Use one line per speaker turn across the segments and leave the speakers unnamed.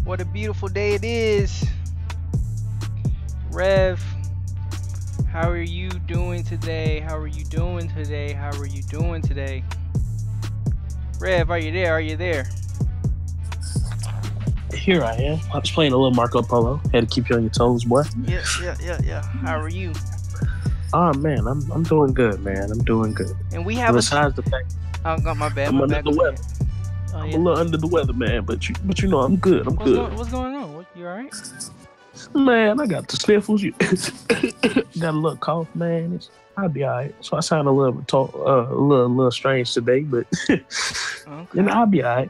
What a beautiful day it is. Rev, how are you doing today? How are you doing today? How are you doing today? Rev, are you there? Are you there?
Here I am. I was playing a little Marco Polo. Had to keep you on your toes, boy.
Yeah. How are you?
Oh man, I'm doing good, man. I'm doing good.
And we have
Besides the fact
oh, my bad.
I'm
My
under
bad.
the weather.
Oh,
I'm
yeah.
a little under the weather, man. But you know I'm good. I'm good.
What's going on? You all right?
Man, I got the sniffles. Got a little cough, man. I'll be alright. So I sound a little strange today, but
Okay.
I'll be alright.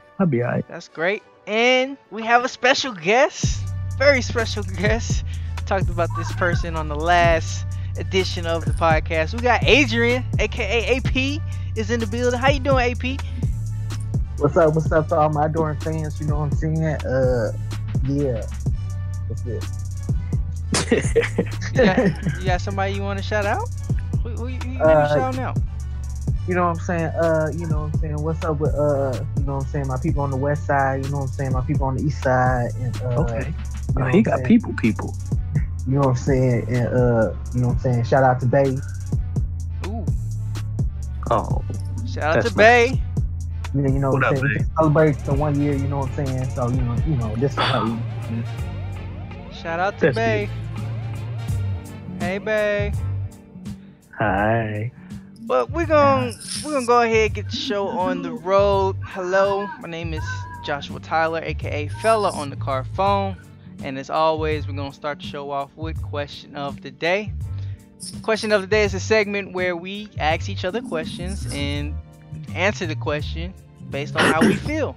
That's great. And we have a special guest, very special guest. Talked about this person on the last edition of the podcast. We got Adrian, aka AP, is in the building. How you doing, AP?
What's up to all my adoring fans? You know what I'm saying? Yeah. What's this?
You got somebody you want to shout out? Who you shouting out?
You know what I'm saying? What's up with my people on the west side, you know what I'm saying? My people on the east side and
Okay. He got people.
You know what I'm saying? And you know what I'm saying? Shout out to Bay.
Ooh.
Oh.
Shout out to Bay.
Yeah, you know what I'm saying? Celebrate the 1 year, you know what I'm saying? So, you know, this is how you
shout out to Bay. Good. Hey Bay.
Hi.
But we're gonna go ahead and get the show on the road. Hello, my name is Joshua Tyler, aka Fella on the car phone. And as always, we're gonna start the show off with question of the day. Question of the day is a segment where we ask each other questions and answer the question based on how we feel.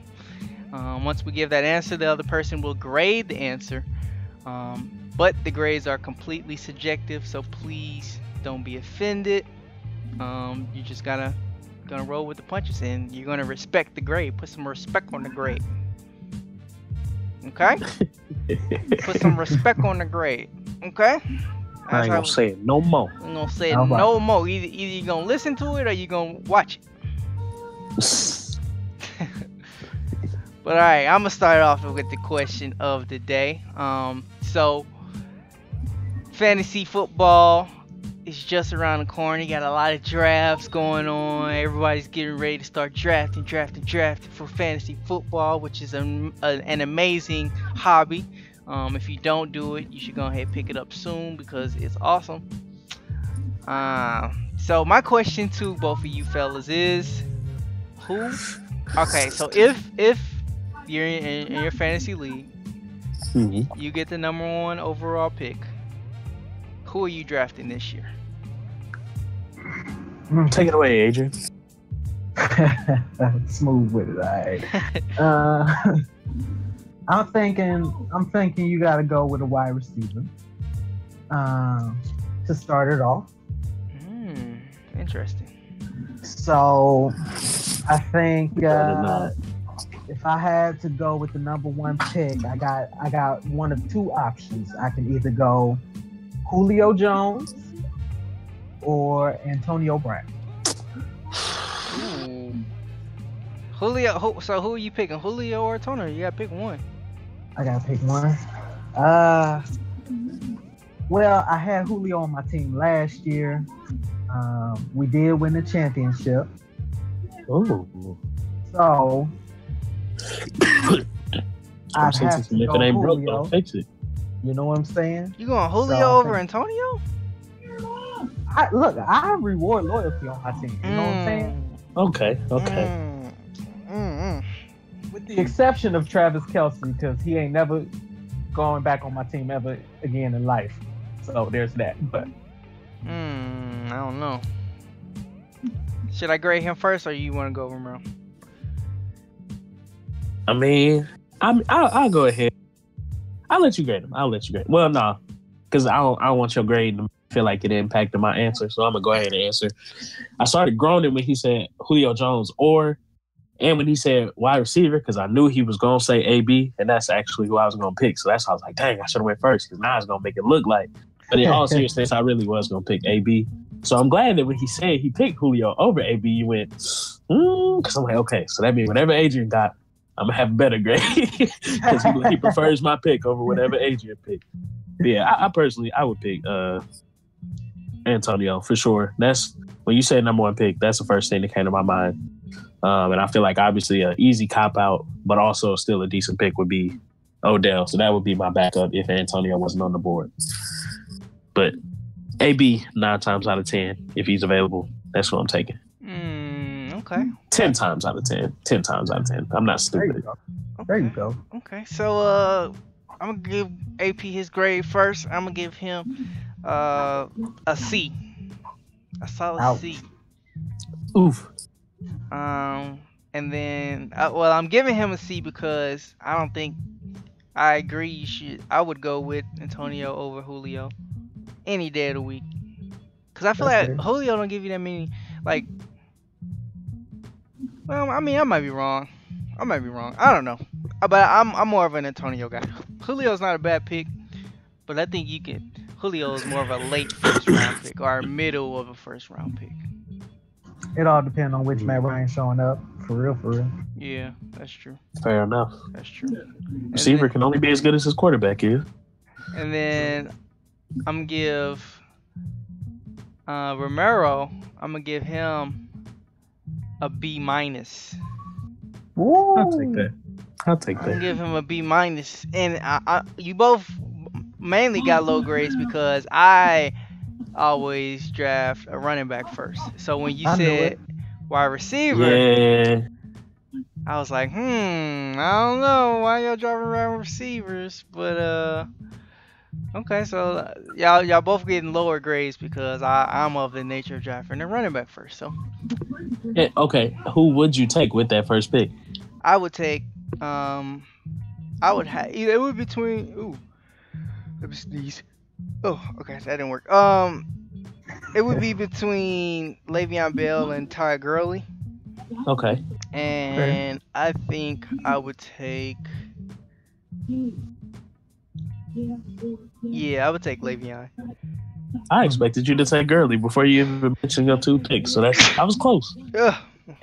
Once we give that answer, the other person will grade the answer. But the grades are completely subjective, so please don't be offended. You just gonna roll with the punches, and you're gonna respect the grade. Put some respect on the grade. Okay? Put some respect on the grade. Okay?
I ain't gonna say it no more.
I'm gonna say it no more. Either you're gonna listen to it or you're gonna watch it. But alright, I'm gonna start off with the question of the day. So fantasy football is just around the corner. You got a lot of drafts going on. Everybody's getting ready to start drafting for fantasy football, which is an amazing hobby. If you don't do it, you should go ahead and pick it up soon because it's awesome. So my question to both of you fellas is, okay, so if you're in your fantasy league, you get the number 1 overall pick, who are you drafting this year?
Take it away, Adrian.
Smooth with it, alright. I'm thinking you gotta go with a wide receiver. To start it off.
Interesting.
So I think if I had to go with the number 1 pick, I got one of two options. I can either go Julio Jones or Antonio Brown.
Ooh. Julio. So who are you picking, Julio or Antonio? You gotta pick one.
I gotta pick one. Well, I had Julio on my team last year. We did win the championship.
Oh.
So I have to go Julio.
Fix it.
You know what I'm saying?
You going Julio over Antonio?
I reward loyalty on my team. You know what I'm saying?
Okay.
With the exception of Travis Kelce, because he ain't never going back on my team ever again in life. So there's that. But
I don't know. Should I grade him first, or you want to go, Romero?
I mean, I'll go ahead. I'll let you grade him. Well, no, because I don't want your grade to feel like it impacted my answer. So I'm gonna go ahead and answer. I started groaning when he said Julio Jones and when he said wide receiver, because I knew he was gonna say AB, and that's actually who I was gonna pick. So that's why I was like, dang, I should have went first, because now it's gonna make it look like. But in all seriousness, I really was gonna pick AB. So I'm glad that when he said he picked Julio over AB, you went, because I'm like, okay, so that means whatever Adrian got, I'm gonna have a better grade because he prefers my pick over whatever Adrian picked. Yeah, I personally would pick Antonio for sure. That's when you say number one pick. That's the first thing that came to my mind. And I feel like obviously an easy cop out, but also still a decent pick would be Odell. So that would be my backup if Antonio wasn't on the board. But AB 9 times out of 10, if he's available, that's what I'm taking.
Okay.
10 times out of 10. 10 times out of 10. I'm not stupid.
There you go.
Okay. So I'm gonna give AP his grade first. I'm gonna give him a C. A solid
Ouch.
C.
Oof.
And then I'm giving him a C because I don't think I agree I would go with Antonio over Julio any day of the week. Cause I feel
That's
like
fair.
Julio don't give you that many like. Well, I mean, I might be wrong. I don't know. But I'm more of an Antonio guy. Julio's not a bad pick, but I think Julio is more of a late first round pick or a middle of a first round pick.
It all depends on which Matt Ryan showing up. For real.
Yeah, that's true.
Fair enough.
That's true.
Receiver can only be as good as his quarterback is.
And then I'm gonna give Romero. I'm gonna give him a B minus.
Woo.
I'll take that.
I'm gonna give him a B minus. And you both mainly got low grades because I always draft a running back first. So when you
I knew
said
it.
wide receiver,
Yeah.
I was like, I don't know why y'all driving around receivers, but okay, so y'all both getting lower grades because I'm of the nature of drafting a running back first. So
Yeah, okay, who would you take with that first pick?
I would take I would have either it would be between let me sneeze. Oh, okay, that didn't work. It would be between Le'Veon Bell and Ty Gurley.
Okay.
And I think I would take. Yeah, I would take Le'Veon.
I expected you to take Gurley before you even mentioned your 2 picks, so I was close.
Ugh.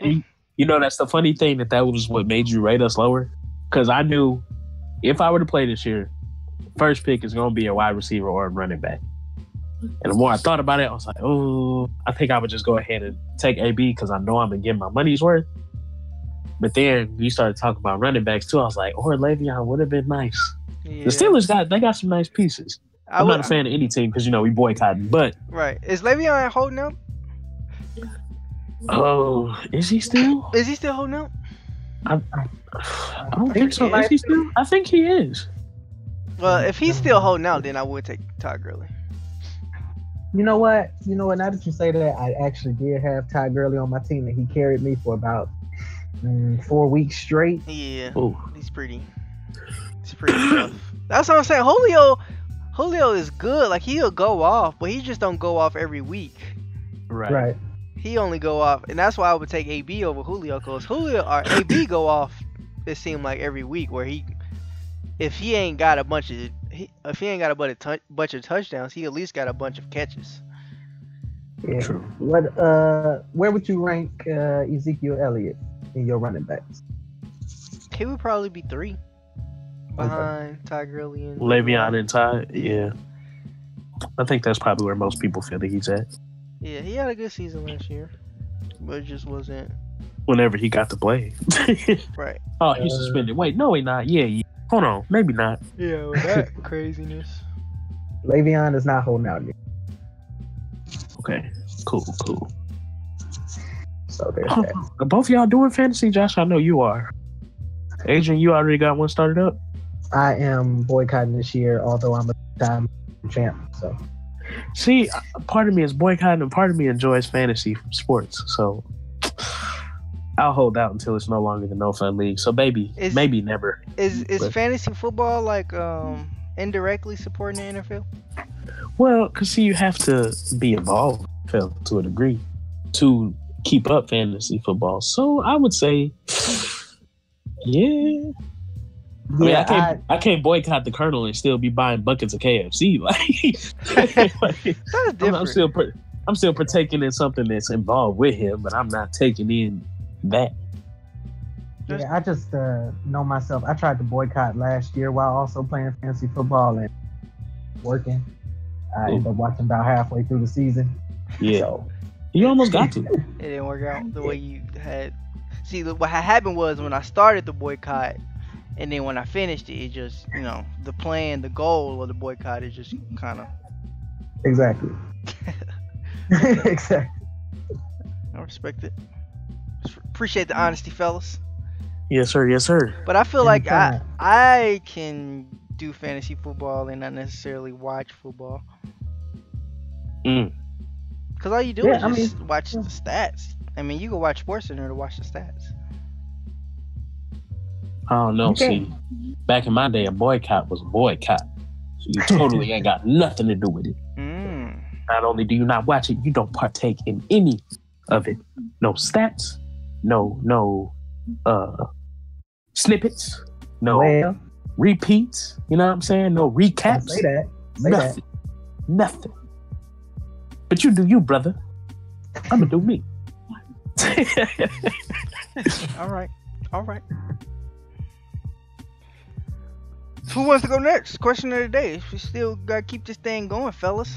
You know, that's the funny thing that was what made you rate us lower, because I knew if I were to play this year, first pick is going to be a wide receiver or a running back. And the more I thought about it, I was like, I think I would just go ahead and take AB because I know I'm going to get my money's worth. But then you started talking about running backs too. I was like, or Le'Veon would have been nice.
Yeah.
The Steelers got some nice pieces. I'm not a fan of any team because, we boycotting. But
right. Is Le'Veon holding out?
oh, is he still?
Is he still holding out?
I don't think so. Is he still? I think he is.
Well, if he's still holding out, then I would take Ty Gurley.
You know what? Now that you say that, I actually did have Ty Gurley on my team, and he carried me for about 4 weeks straight.
Yeah.
Ooh.
He's pretty tough. That's what I'm saying. Julio is good. Like, he'll go off, but he just don't go off every week.
Right.
He only go off, and that's why I would take AB over Julio, because Julio or AB go off. It seemed like every week where if he ain't got a bunch of touchdowns, he at least got a bunch of catches.
Yeah.
True.
Where would you rank Ezekiel Elliott in your running backs?
He would probably be 3 behind Ty Gurley and
Le'Veon and Ty, yeah. I think that's probably where most people feel that he's at.
Yeah, he had a good season last year, but it just wasn't
Whenever he got to play.
right.
Oh, he's suspended. Wait, no, he not. Yeah. Hold on, maybe not.
Yeah, with that craziness.
Le'Veon is not holding out yet.
Okay, cool.
So there's that.
Are both of y'all doing fantasy, Josh? I know you are. Adrian, you already got one started up?
I am boycotting this year, although I'm a time champ. So
See, part of me is boycotting and part of me enjoys fantasy sports. So I'll hold out until it's no longer the No Fun League. So maybe never.
Is
But-
fantasy football like indirectly supporting the NFL?
Well, because you have to be involved to a degree to keep up fantasy football. So I would say, yeah. I can't boycott the Colonel and still be buying buckets of KFC.
That's different.
I'm still partaking in something that's involved with him, but I'm not taking in that.
Yeah, I just know myself. I tried to boycott last year while also playing fantasy football and working. I ended up watching about halfway through the season.
Yeah.
So,
You almost got to.
It didn't work out the way you had. See, what happened was when I started the boycott, and then when I finished it, it just, the plan, the goal of the boycott is just kind of.
Exactly. Exactly.
I respect it. Appreciate the honesty, fellas.
Yes, sir. Yes, sir.
But I feel like
Anytime.
I can do fantasy football and not necessarily watch football.
Mm.
Because all you do
Yeah,
is just watch the stats. I mean, you can watch SportsCenter to watch the stats.
I don't know.
Okay.
See, back in my day, a boycott was a boycott. So you totally ain't got nothing to do with it.
Mm.
Not only do you not watch it, you don't partake in any of it. No stats, no snippets, no
Well,
repeats. You know what I'm saying? No recaps.
say that. Say
Nothing. Nothing. But you do you, brother. I'ma do me.
All right. Who wants to go next? Question of the day. We still gotta keep this thing going, fellas.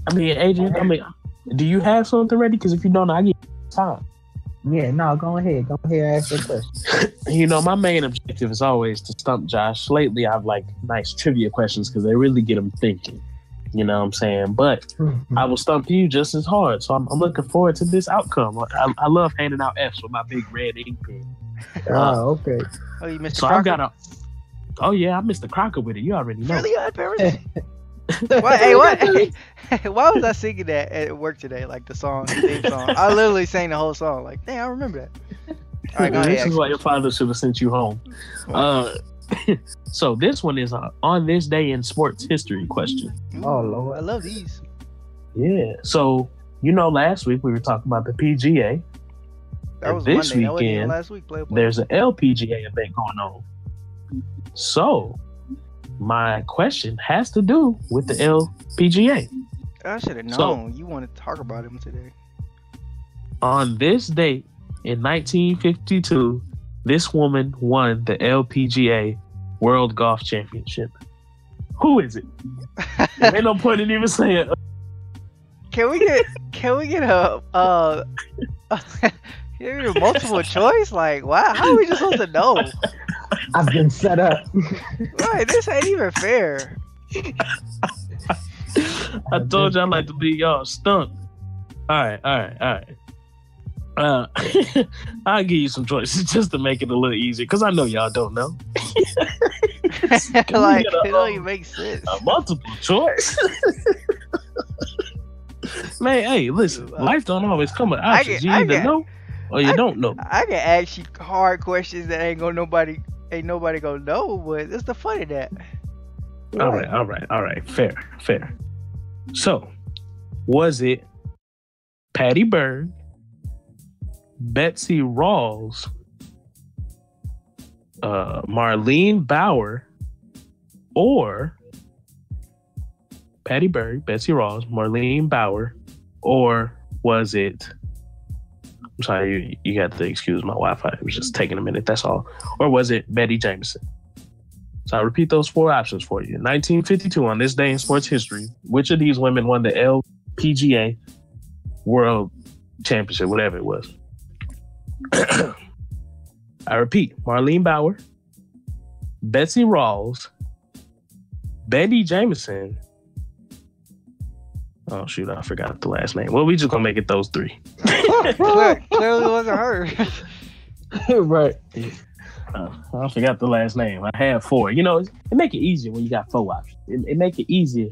I mean, Adrian, do you have something ready? Because if you don't, I get time.
Yeah, no, go ahead. Go ahead and ask your question.
My main objective is always to stump Josh. Lately, I've liked nice trivia questions because they really get him thinking. You know what I'm saying? But I will stump you just as hard. So I'm looking forward to this outcome. I love handing out F's with my big red ink pen.
Okay.
Oh, you missed
So
the
I've got Oh yeah, I missed the Crocker with it. You already know.
Really good parents. What? Hey, what? Why was I singing that at work today? Like the theme song. I literally sang the whole song. Like, dang, I remember that. All right, go ahead.
This is why your father should have sent you home. So this one is on this day in sports history question.
Oh, Lord.
I love these.
Yeah. So last week we were talking about the PGA.
That was
this
Monday. That wasn't even
weekend,
last week. Play.
There's an LPGA event going on. So my question has to do with the LPGA.
I should have known. You wanted to talk about him today.
On this date in 1952, this woman won the LPGA World Golf Championship. Who is it? Ain't no point in even saying.
Can we get a multiple choice? Like, wow, how are we just supposed to know?
I've been set up.
Right, this ain't even fair.
I told you I like to be y'all stumped. All right. I'll give you some choices just to make it a little easier, because I know y'all don't know.
Like, it don't even make sense.
A multiple choice. Man, hey, listen, life don't always come with options. You either know or you don't know.
I can ask you hard questions that ain't nobody gonna know, but it's the fun of that.
All right. Fair. So, was it Patty Berg, Betsy Rawls, Marlene Bauer, or Patty Berg, Betsy Rawls, Marlene Bauer, or was it? I'm sorry, you got to excuse my Wi-Fi. It was just taking a minute. That's all. Or was it Betty Jameson? So I'll repeat those four options for you. In 1952, on this day in sports history, which of these women won the LPGA World Championship, whatever it was? I repeat, Marlene Bauer, Betsy Rawls, Betty Jameson. Oh, shoot, I forgot the last name. Well, we just gonna make it those three.
Clearly wasn't her.
Right. I forgot the last name. I had four. It make it easier when you got four options. It make it easier,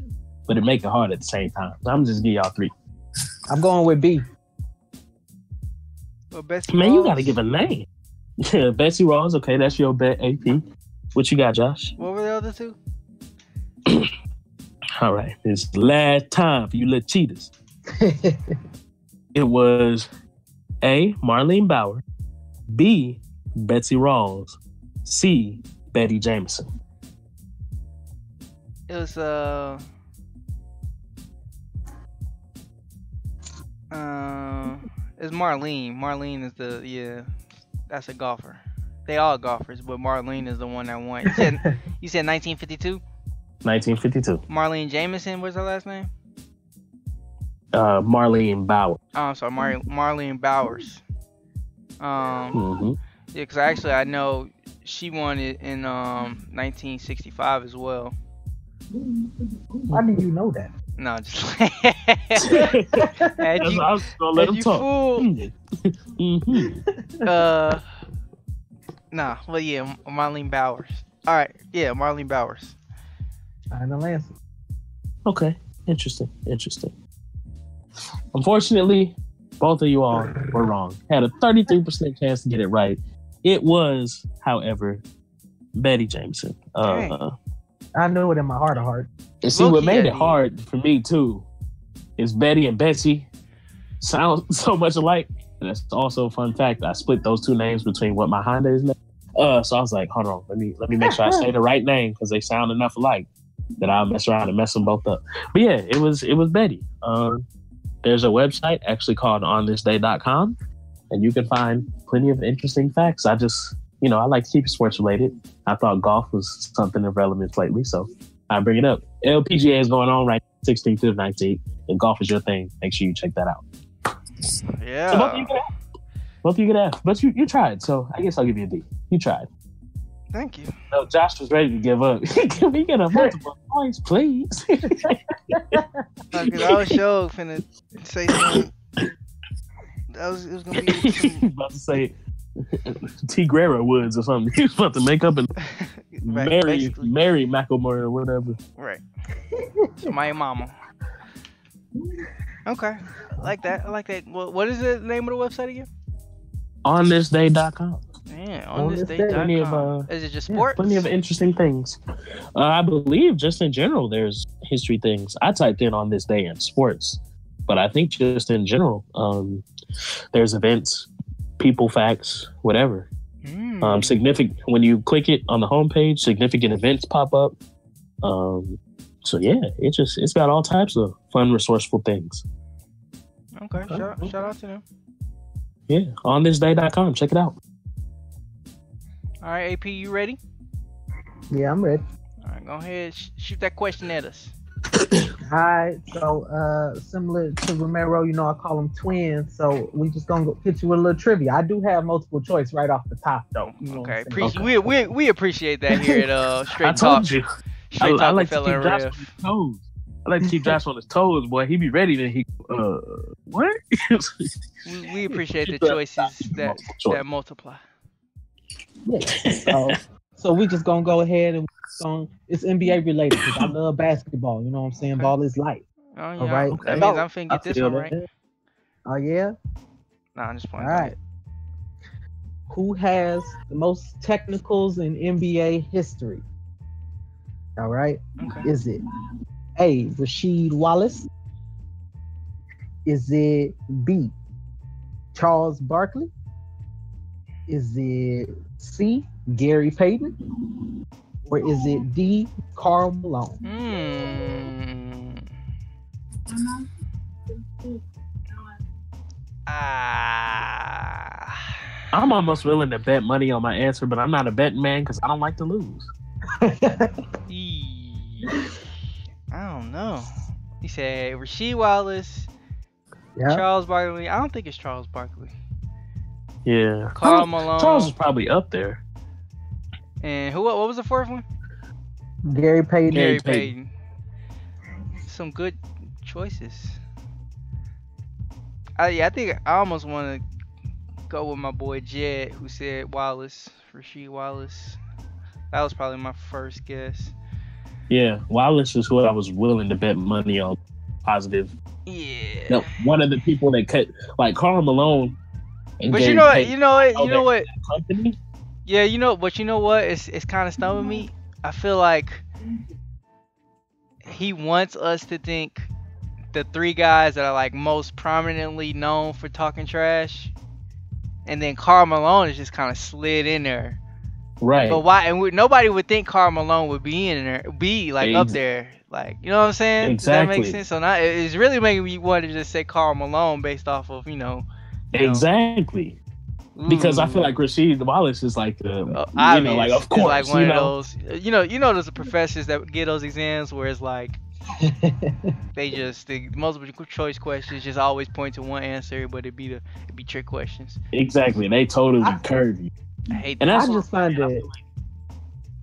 but it make it hard at the same time. So I'm just give y'all three.
I'm going with B.
Well, Betsy
Man,
Rawls.
you gotta give a name. Yeah, Betsy Rawls. Okay, that's your bet, AP. What you got, Josh?
What were the other two?
All right, it's the last time for you little cheaters. It was A, Marlene Bauer, B, Betsy Rawls, C, Betty Jameson.
It was it's Marlene. Marlene is that's a golfer. They all golfers, but Marlene is the one that won. You said 1952.
1952.
Marlene Jamison was her last name.
Marlene Bauer.
Oh, I'm sorry, Marlene Bowers.
Mm-hmm.
Yeah, because actually I know she won it in 1965 as well.
Why do you know that?
No, just
I was gonna let him talk.
Fool.
Mm-hmm.
Nah, well, yeah, Marlene Bowers. All right, yeah, Marlene Bowers.
Final answer.
Okay, interesting. Unfortunately, both of you all were wrong. Had a 33% chance to get it right. It was, however, Betty Jameson.
I knew it in my heart of heart.
And see, what made it hard for me too is Betty and Betsy sound so much alike. And that's also a fun fact. I split those two names between what my Honda is now. So I was like, hold on, let me make sure I say the right name because they sound enough alike that I'll mess around and mess them both up. But yeah, it was Betty. There's a website actually called onthisday.com, and you can find plenty of interesting facts. I just, I like to keep it sports related. I thought golf was something of relevance lately, so I bring it up. LPGA is going on right 16th to the 19th, and golf is your thing. Make sure you check that out.
Yeah.
So both of you get F, but you tried, so I guess I'll give you a D. You tried.
Thank you.
No, Josh was ready to give up. Can we get a multiple points, please?
Because I was sure finna say something. It was gonna be some...
about to say T. Guerra Woods or something. He was about to make up and marry Macklemore or whatever.
Right. So my mama. Okay. I like that. What is the name of the website again?
onthisday.com.
Yeah, onthisday.com. Is it just sports?
Plenty of interesting things. I believe just in general, there's history things. I typed in on this day in sports, but I think just in general, there's events, people, facts, whatever. Significant. When you click it on the homepage, significant events pop up. So yeah, it's got all types of fun, resourceful things.
Okay, shout out to them.
Yeah, onthisday.com. Check it out.
All right, AP, you ready?
Yeah, I'm ready.
All right, go ahead, shoot that question at us.
All right, so similar to Romero, I call them twins. So we just gonna hit you with a little trivia. I do have multiple choice right off the top, though.
Okay, we appreciate that here at Straight Talk.
I told you.
Straight
I
Talk
like to
with
keep
Fella
Josh
and
on his toes. I like to keep Josh on his toes, boy. He be ready, then he what?
we appreciate the choices that multiply.
Yeah. So we just gonna go ahead and it's NBA related because I love basketball. You know what I'm saying? Okay. Ball is life.
Oh yeah.
All right.
Okay. That means I'm finna get this one right.
Oh yeah.
Nah, I'm just playing.
All right. Who has the most technicals in NBA history? All right.
Okay.
Is it A, Rasheed Wallace? Is it B, Charles Barkley? Is it C, Gary Payton? Or is it D, Karl Malone?
I'm almost willing to bet money on my answer, but I'm not a betting man because I don't like to lose.
I don't know. He said Rasheed Wallace, Charles Barkley. I don't think it's Charles Barkley.
Yeah.
Karl Malone.
Charles is probably up there.
And what was the fourth one?
Gary Payton.
Gary Payton. Some good choices. I think I almost want to go with my boy Jed, who said Wallace, Rasheed Wallace. That was probably my first guess.
Yeah, Wallace is what I was willing to bet money on. Positive.
Yeah.
No, one of the people that cut like Karl Malone. And
but
Gary
you know what?
Company?
Yeah, but you know what? It's kind of stumping me. I feel like he wants us to think the three guys that are like most prominently known for talking trash, and then Karl Malone is just kind of slid in there.
Right.
But why? And nobody would think Karl Malone would be in there, up there. Like, you know what I'm saying?
Exactly.
Does that make sense? So now it's really making me want to just say Karl Malone based off of,
Exactly. Because I feel
Ooh.
like Rasheed Wallace is like,
Obvious.
like of
It's
course,
like one of those. Those professors that get those exams where it's like the multiple choice questions just always point to one answer, but it'd be trick questions.
Exactly, they totally
I-
curve you.
I hate
And
that.
that's
I just find it.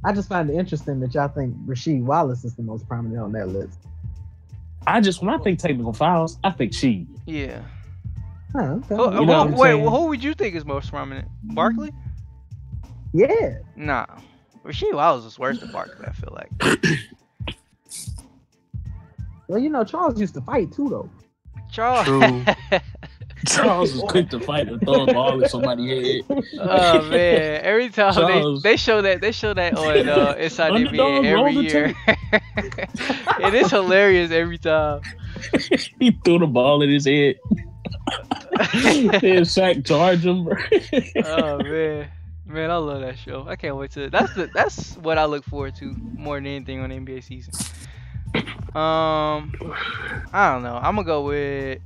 I just find it interesting that y'all think Rasheed Wallace is the most prominent on that list.
when I think technical fouls, I think Sheed.
Yeah.
Huh, okay.
You know what I'm saying?
Who would you think is most prominent? Barkley?
Yeah.
Nah. Rasheed Wallace is worse than Barkley, I feel like.
Well, Charles used to fight too, though.
Charles.
True. Charles was quick to fight and throw a ball at somebody's head.
Oh man! Every time
Charles.
they show that on Inside the
Underdog,
NBA
roll
every
the
year. It is hilarious every time.
He threw the ball at his head. Then Shaq charged him. Bro.
Oh man, I love that show. I can't wait to. That's what I look forward to more than anything on the NBA season. I don't know. I'm gonna go with.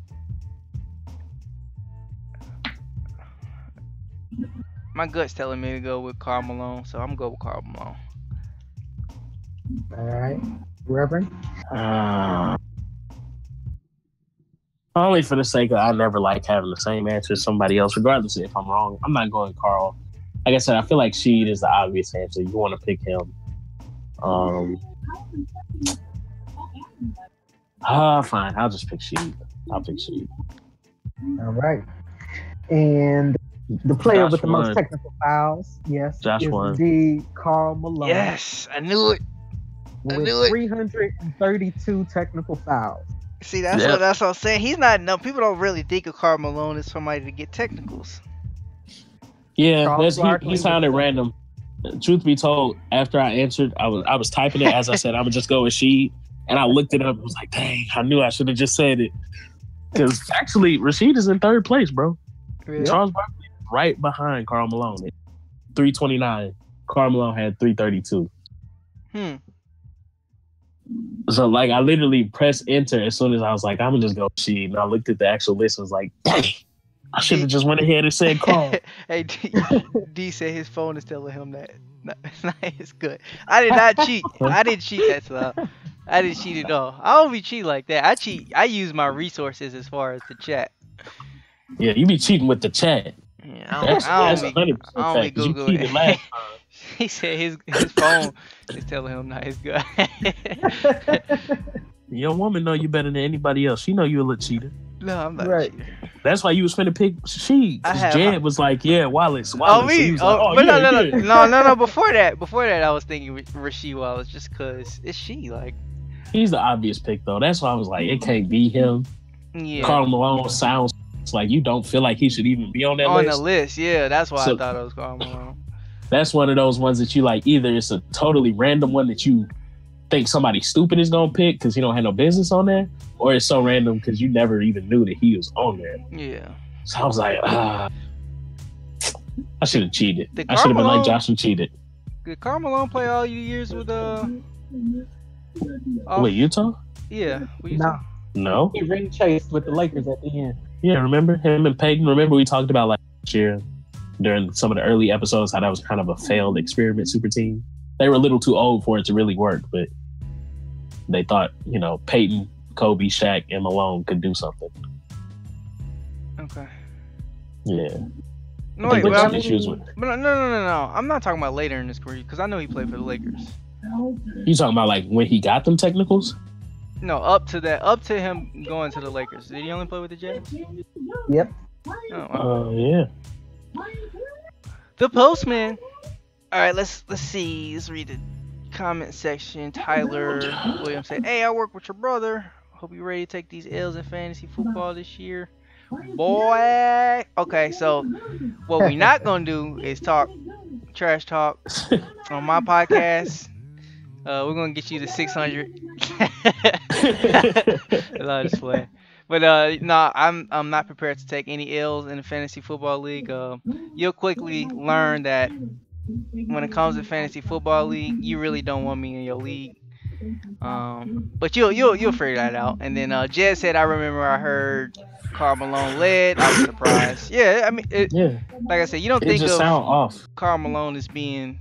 My gut's telling me to go with Karl Malone, so I'm gonna go with Karl Malone.
All right, Reverend.
Only for the sake of I never like having the same answer as somebody else, regardless if I'm wrong. I'm not going Carl. Like I said, I feel like Sheed is the obvious answer. You want to pick him. Fine. I'll just pick Sheed. I'll pick Sheed.
All right, and the player
Josh
with the
won.
most technical fouls, yes,
Josh
is
won.
indeed Karl Malone.
Yes, I knew it. I
with
knew it.
332 technical fouls.
See, that's
Yep.
what I'm saying. He's not enough. People don't really think of Karl Malone as somebody to get technicals.
Yeah,
Charles
he
Barkley
sounded
was-
random. Truth be told, after I answered, I was typing it as I said, I'm gonna just go with Sheed, and I looked it up. and was like, dang, I knew I should have just said it. Because actually, Rasheed is in third place, bro.
Really?
Charles Barkley is right behind Karl Malone, 329. Karl Malone had 332. So like, I literally pressed enter as soon as I was like, I'm gonna just go with Sheed, and I looked at the actual list and was like, dang, I should have just went ahead and said Karl.
Hey, D said his phone is telling him that. It's good. I did not cheat. I didn't cheat that time. I didn't cheat at all. I don't be cheat like that. I use my resources as far as the chat.
Yeah, you be cheating with the chat.
Yeah,
That's
I
100%
don't be
fact. 'cause You
Googling
cheated
it.
last time.
He said his phone is telling him not his good.
Your woman know you better than anybody else. She know you a little cheater.
No, I'm not
Right.
a cheater.
That's why you was finna pick Sheed.
I
Because
have-
Jed was like, yeah, Wallace.
Oh,
So he
me.
was like,
But
yeah.
no. Before that, I was thinking Rasheed Wallace just because it's she. Like,
He's the obvious pick, though. That's why I was like, it can't be him.
yeah.
Karl Malone sounds like you don't feel like he should even be on that
On
list.
the list, yeah. That's why
So-
I thought it was Karl Malone.
That's one of those ones that you like, either it's a totally random one that you think somebody stupid is going to pick because he don't have no business on there, or it's so random because you never even knew that he was on there.
Yeah.
So I was like, I should have cheated.
Did
I should have been
Karl
like Josh and cheated.
Did Karl Malone play all your years with
Wait, Utah?
Yeah. with
No.
Utah?
No.
He ring chased with the Lakers at the end.
Yeah, remember him and Peyton? Remember we talked about like last year during some of the early episodes how that was kind of a failed experiment super team. They were a little too old for it to really work, but they thought, Peyton, Kobe, Shaq, and Malone could do something.
Okay.
Yeah.
No,
I think
wait.
there's
Well,
some issues with
no. I'm not talking about later in his career because I know he played for the Lakers.
you talking about like when he got them technicals?
No, up to him going to the Lakers. Did he only play with the Jazz?
Yep.
Oh,
Yeah.
The Postman. All right, let's see. Let's read the comment section. Tyler Williams said, "Hey, I work with your brother. Hope you're ready to take these L's in fantasy football this year, boy." Okay, so what we not gonna do is talk trash talk on my podcast. We're gonna get you to 600. No, just playing. But no, I'm not prepared to take any L's in the fantasy football league. You'll quickly learn that when it comes to fantasy football league, you really don't want me in your league. But you'll figure that out. And then Jed said, I remember I heard Karl Malone led. I was surprised. Yeah, I mean,
Yeah,
like I said, you don't
it
think
just
of
sound off.
Karl Malone as being.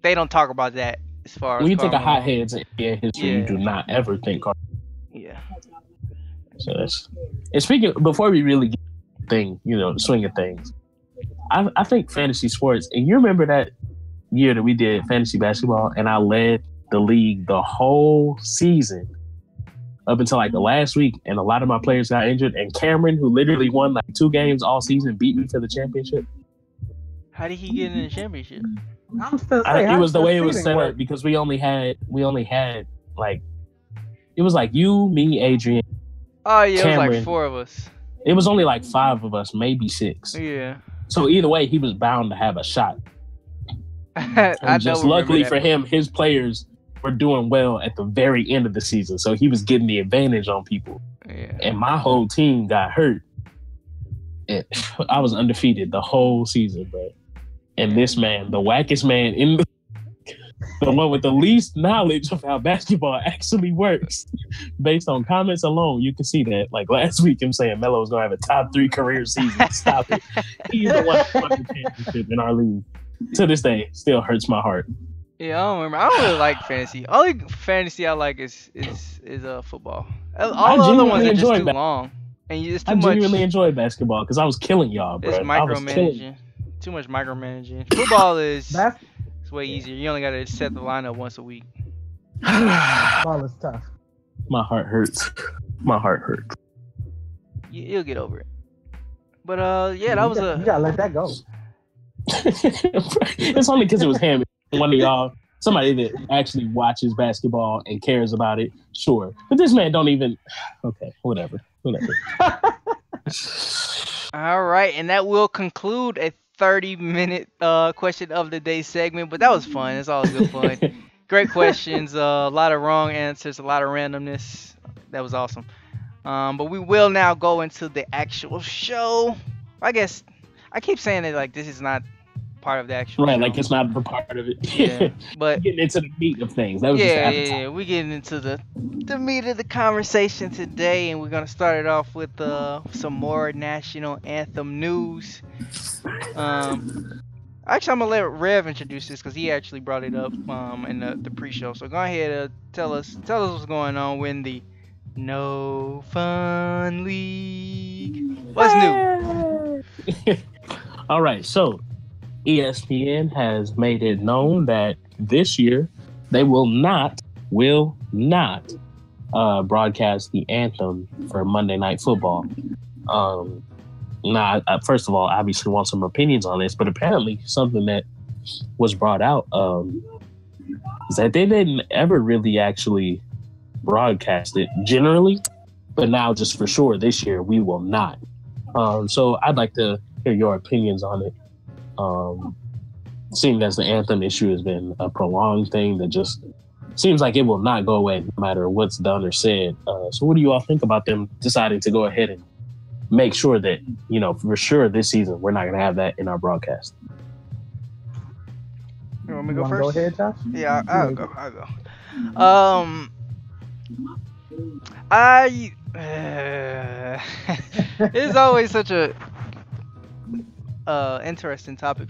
They don't talk about that as far as
When you
Karl
think of
Malone.
hotheads in NBA history, you do not ever think Karl.
Yeah.
So that's. And speaking before we really get the thing, swing of things, I think fantasy sports. And you remember that year that we did fantasy basketball, and I led the league the whole season up until like the last week, and a lot of my players got injured. And Cameron, who literally won like 2 games all season, beat me for the championship.
How did he get in the championship?
I'm still saying,
It was the way it was
seating
set
work?
up because we only had like it was like you, me, Adrian.
Oh yeah, it was
Cameron.
like 4 of us.
It was only like 5 of us, maybe 6.
Yeah.
So either way, he was bound to have a shot.
I
And just
don't
luckily
remember
for
that.
him, his players were doing well at the very end of the season, so he was getting the advantage on people.
Yeah.
And my whole team got hurt. And I was undefeated the whole season, bro. And this man, the wackest man in the one with the least knowledge of how basketball actually works, based on comments alone, you can see that. Like last week, him saying Melo was gonna have a top 3 career season. Stop it. He's the one who won the championship in our league. To this day, still hurts my heart.
Yeah, I don't remember. I don't really like fantasy. Only fantasy I like is football. All the other ones
genuinely
are just
enjoy
too
ba-
long, and it's too
I
much.
genuinely enjoyed basketball because I was killing y'all, bro.
It's
I was killing.
micromanaging. Too much micromanaging. Football is
Bas-
it's way easier. You only gotta set the lineup once a week.
Ball is tough.
My heart hurts. My heart hurts.
You'll get over it. But yeah, that was
You gotta let that go.
It's only because it was him. One of y'all, somebody that actually watches basketball and cares about it, sure. But this man don't even. Okay, whatever.
All right, and that will conclude a 30-minute question of the day segment. But that was fun. It's always good fun. Great questions. A lot of wrong answers. A lot of randomness. That was awesome. But we will now go into the actual show. I guess I keep saying it like this is not part of the actual
Right,
show.
like it's not a part of it.
Yeah, but
Getting into the meat of things. That was just appetite.
yeah. We're getting into the meat of the conversation today, and we're gonna start it off with some more national anthem news. Actually, I'm gonna let Rev introduce this because he actually brought it up in the pre-show. So go ahead, tell us what's going on with the No Fun League. What's new?
All right, so ESPN has made it known that this year they will not broadcast the anthem for Monday Night Football. Now, first of all, I obviously want some opinions on this, but apparently something that was brought out is that they didn't ever really actually broadcast it generally, but now just for sure this year we will not. So I'd like to hear your opinions on it. Seeing as the anthem issue has been a prolonged thing that just seems like it will not go away no matter what's done or said. So what do you all think about them deciding to go ahead and make sure that, for sure this season we're not going to have that in our broadcast?
You want me to
You
go
wanna
first?
go ahead, Josh?
Yeah, I'll go. It's always such a interesting topic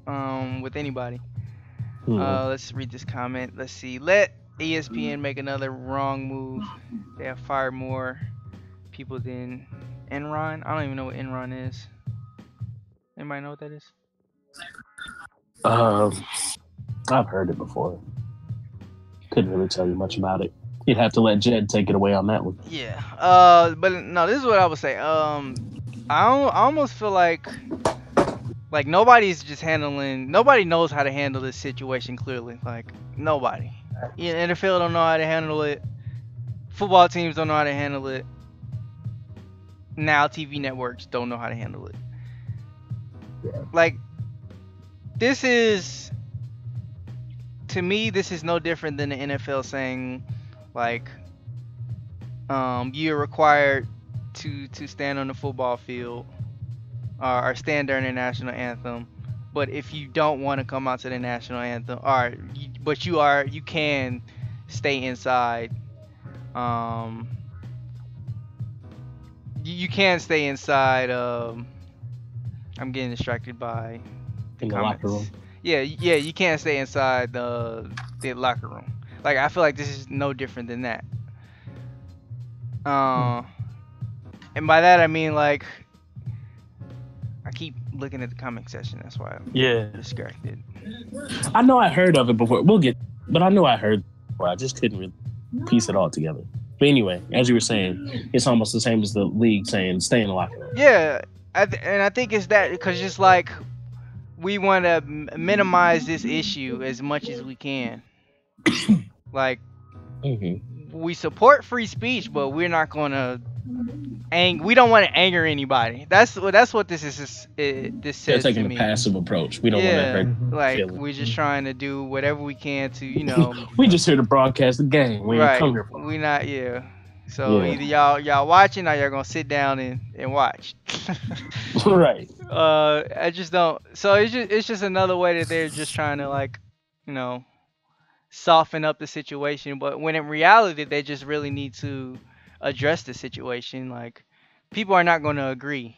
with anybody. Let's read this comment. Let's see. Let ESPN make another wrong move. They have fired more people than Enron. I don't even know what Enron is. Anybody know what that is?
I've heard it before. Couldn't really tell you much about it. You'd have to let Jed take it away on that one.
Yeah. But no, this is what I would say. I almost feel like nobody's just handling. Nobody knows how to handle this situation clearly. Like nobody. NFL don't know how to handle it. Football teams don't know how to handle it. Now TV networks don't know how to handle it. Like this is, to me, this is no different than the NFL saying, like, you're required to stand on the football field or stand during the national anthem, but if you don't want to come out to the national anthem, but you can stay inside. You can't stay inside. I'm getting distracted by
In the locker room.
Yeah, you can't stay inside the locker room. Like, I feel like this is no different than that. And by that I mean, like, I keep looking at the comment section. That's why I'm distracted.
I know I heard of it before. But I know I heard it before. I just couldn't really piece it all together. But anyway, as you were saying, it's almost the same as the league saying stay in the locker room.
Yeah, and I think it's that because just like we want to minimize this issue as much as we can. Like, we support free speech, but we're not gonna we don't want to anger anybody. That's what this is. This says
They're taking
to me.
a passive approach. We don't want to hurt.
Like,
feelings.
we're just trying to do whatever we can to,
we just here to broadcast the game. We ain't come here for.
We not, So either y'all watching or y'all gonna sit down and watch.
Right.
I just don't. So it's just another way that they're just trying to, like, soften up the situation. But when in reality, they just really need to address the situation. Like, people are not going to agree.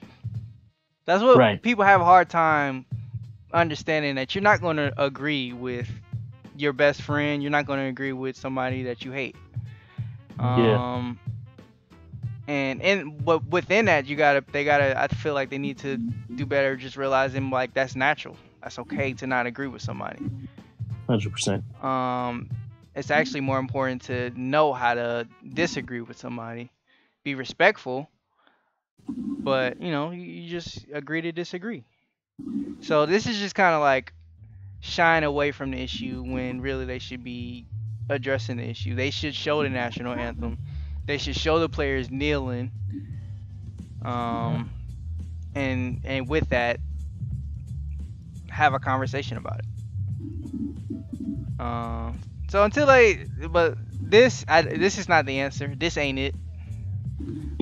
That's what people have a hard time understanding, that you're not going to agree with your best friend. You're not going to agree with somebody that you hate. But within that, I feel like they need to do better just realizing, like, that's natural. That's okay to not agree with somebody.
100%.
It's actually more important to know how to disagree with somebody, be respectful, but you just agree to disagree. So this is just kind of like shying away from the issue when really they should be addressing the issue. They should show the national anthem. They should show the players kneeling, and with that, have a conversation about it. So until this is not the answer. This ain't it.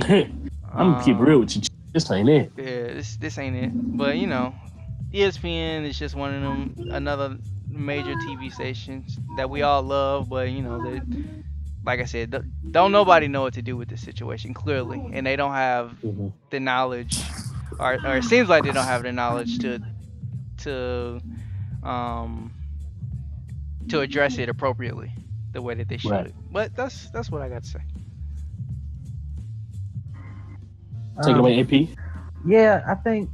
I'm gonna keep real with you. This ain't it.
Yeah, this ain't it. But ESPN is just one of them, another major TV stations that we all love. But they, like I said, don't nobody know what to do with this situation clearly, and they don't have the knowledge, or it seems like they don't have the knowledge to address it appropriately the way that they should.
Right.
But that's what I got to say.
Take it away, AP.
Yeah, I think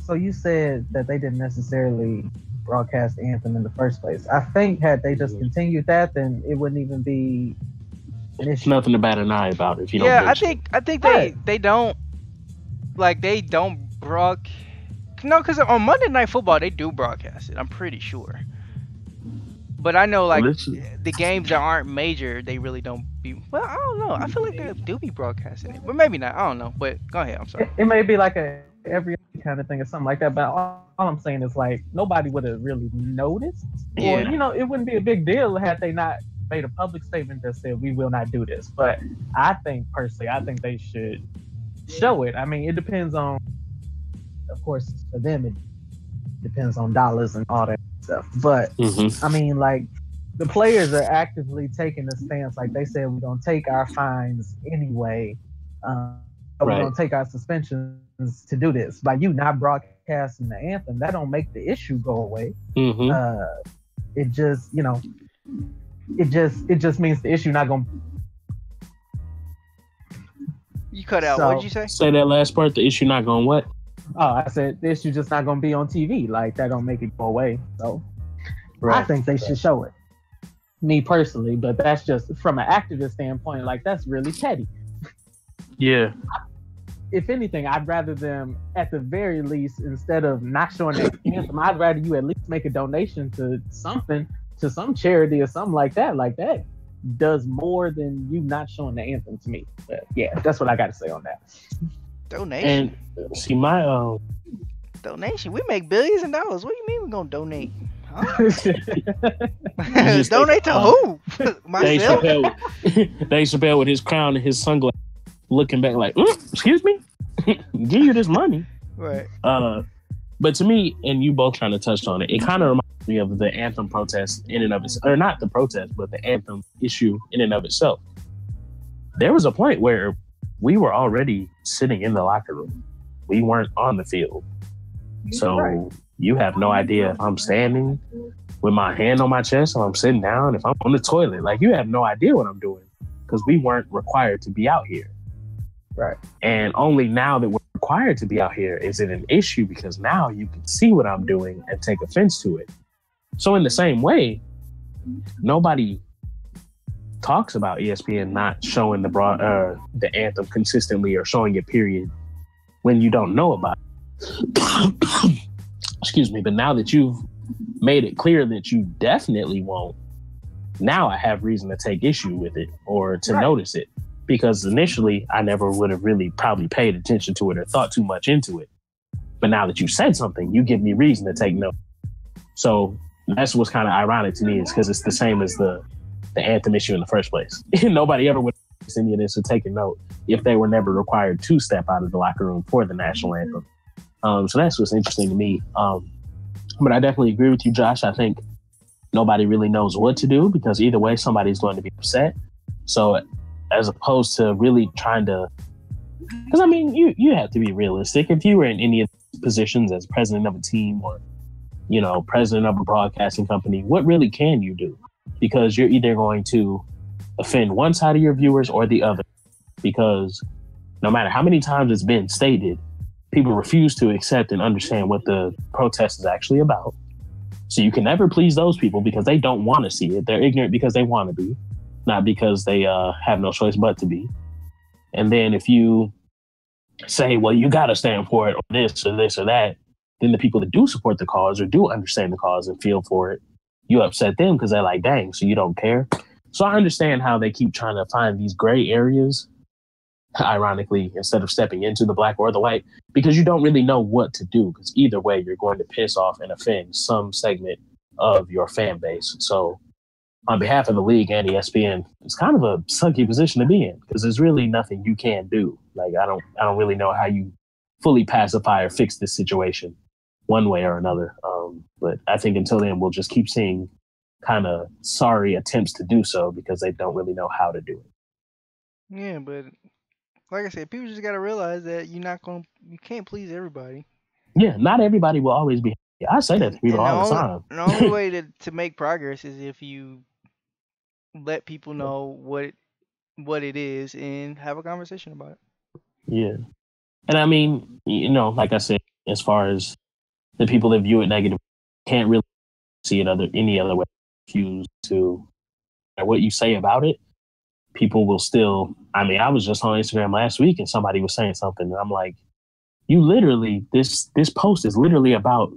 so. You said that they didn't necessarily broadcast the anthem in the first place. I think had they just continued that, then it wouldn't even be an issue.
Nothing to bat an eye about if you don't.
Yeah, I think they don't, like, they don't broadcast. No, because on Monday Night Football they do broadcast it. I'm pretty sure. But I know, like, the games that aren't major, they really don't be. Well, I don't know. I feel like they do be broadcasting it, but maybe not. I don't know. But go ahead. I'm sorry.
It may be like a every kind of thing or something like that. But all I'm saying is, like, nobody would have really noticed, or it wouldn't be a big deal had they not made a public statement that said we will not do this. But I think they should show it. I mean, it depends on, of course, for them it depends on dollars and all that stuff. But I mean, like, the players are actively taking a stance. Like, they said, we're gonna take our fines anyway. We're gonna take our suspensions to do this. By you not broadcasting the anthem, that don't make the issue go away. It just, it just means the issue not gonna.
You cut out. What did you say?
Say that last part. The issue not going what?
Oh, I said the issue just not gonna be on TV. Like, that don't make it go away. So I think they should show it. Me personally, but that's just from an activist standpoint. Like, that's really petty.
Yeah.
If anything, I'd rather them, at the very least, instead of not showing the anthem, I'd rather you at least make a donation to something, to some charity or something like that. Like, that does more than you not showing the anthem to me. But yeah, that's what I got to say on that.
Donation.
And see, my
donation. We make billions of dollars. What do you mean we're gonna donate? Huh? Donate to who? Myself.
Dave Chappelle with his crown and his sunglasses, looking back like, excuse me, give you this money.
Right.
But to me, and you both kind of touched on it, it kind of reminds me of the anthem protest in and of itself, or not the protest, but the anthem issue in and of itself. There was a point where we were already sitting in the locker room. We weren't on the field. So you have no idea if I'm standing with my hand on my chest or I'm sitting down, if I'm on the toilet. Like, you have no idea what I'm doing because we weren't required to be out here.
Right.
And only now that we're required to be out here is it an issue because now you can see what I'm doing and take offense to it. So in the same way, nobody talks about ESPN not showing the anthem consistently or showing it period when you don't know about it. Excuse me. But now that you've made it clear that you definitely won't, now I have reason to take issue with it or to notice it. Because initially, I never would have really probably paid attention to it or thought too much into it. But now that you said something, you give me reason to take note. So that's what's kind of ironic to me is because it's the same as the anthem issue in the first place. Nobody ever would have any of this or taken note if they were never required to step out of the locker room for the national anthem. So that's what's interesting to me. But I definitely agree with you, Josh. I think nobody really knows what to do because either way, somebody's going to be upset. So as opposed to really trying to, because I mean, you have to be realistic. If you were in any of the positions as president of a team or, president of a broadcasting company, what really can you do? Because you're either going to offend one side of your viewers or the other. Because no matter how many times it's been stated, people refuse to accept and understand what the protest is actually about. So you can never please those people because they don't want to see it. They're ignorant because they want to be. Not because they have no choice but to be. And then if you say, well, you got to stand for it or this or that, then the people that do support the cause or do understand the cause and feel for it, you upset them because they're like, dang, so you don't care. So I understand how they keep trying to find these gray areas, ironically, instead of stepping into the black or the white, because you don't really know what to do because either way, you're going to piss off and offend some segment of your fan base. So on behalf of the league and ESPN, it's kind of a sucky position to be in because there's really nothing you can do. Like, I don't really know how you fully pacify or fix this situation one way or another. But I think until then, we'll just keep seeing kind of sorry attempts to do so because they don't really know how to do it.
Yeah, but like I said, people just got to realize that you can't please everybody.
Yeah, not everybody will always be happy. I say that to people all the time.
The only way to make progress is if you let people know what it is and have a conversation about it.
Yeah. And I mean, like I said, as far as the people that view it negative, can't really see it any other way. Refuse to what you say about it. People will still, I mean, I was just on Instagram last week and somebody was saying something and I'm like, you literally, this post is literally about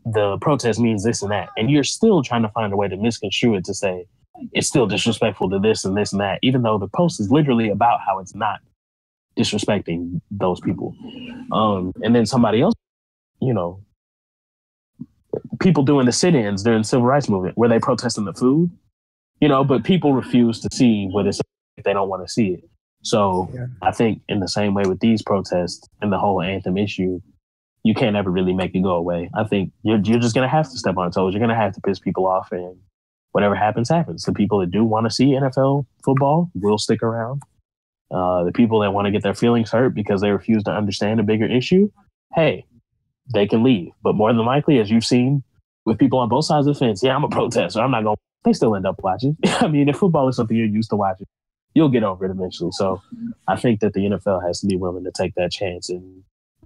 the protest means this and that. And you're still trying to find a way to misconstrue it to say it's still disrespectful to this and this and that, even though the post is literally about how it's not disrespecting those people. And then somebody else, people doing the sit-ins during the civil rights movement where they protesting the food, but people refuse to see what it's if they don't want to see it. So yeah. I think in the same way with these protests and the whole anthem issue, you can't ever really make it go away. I think you're just going to have to step on toes. You're going to have to piss people off and whatever happens, happens. The people that do want to see NFL football will stick around. The people that want to get their feelings hurt because they refuse to understand a bigger issue, hey, they can leave. But more than likely, as you've seen with people on both sides of the fence, yeah, I'm a protester. I'm not going to, they still end up watching. I mean, if football is something you're used to watching, you'll get over it eventually. So I think that the NFL has to be willing to take that chance and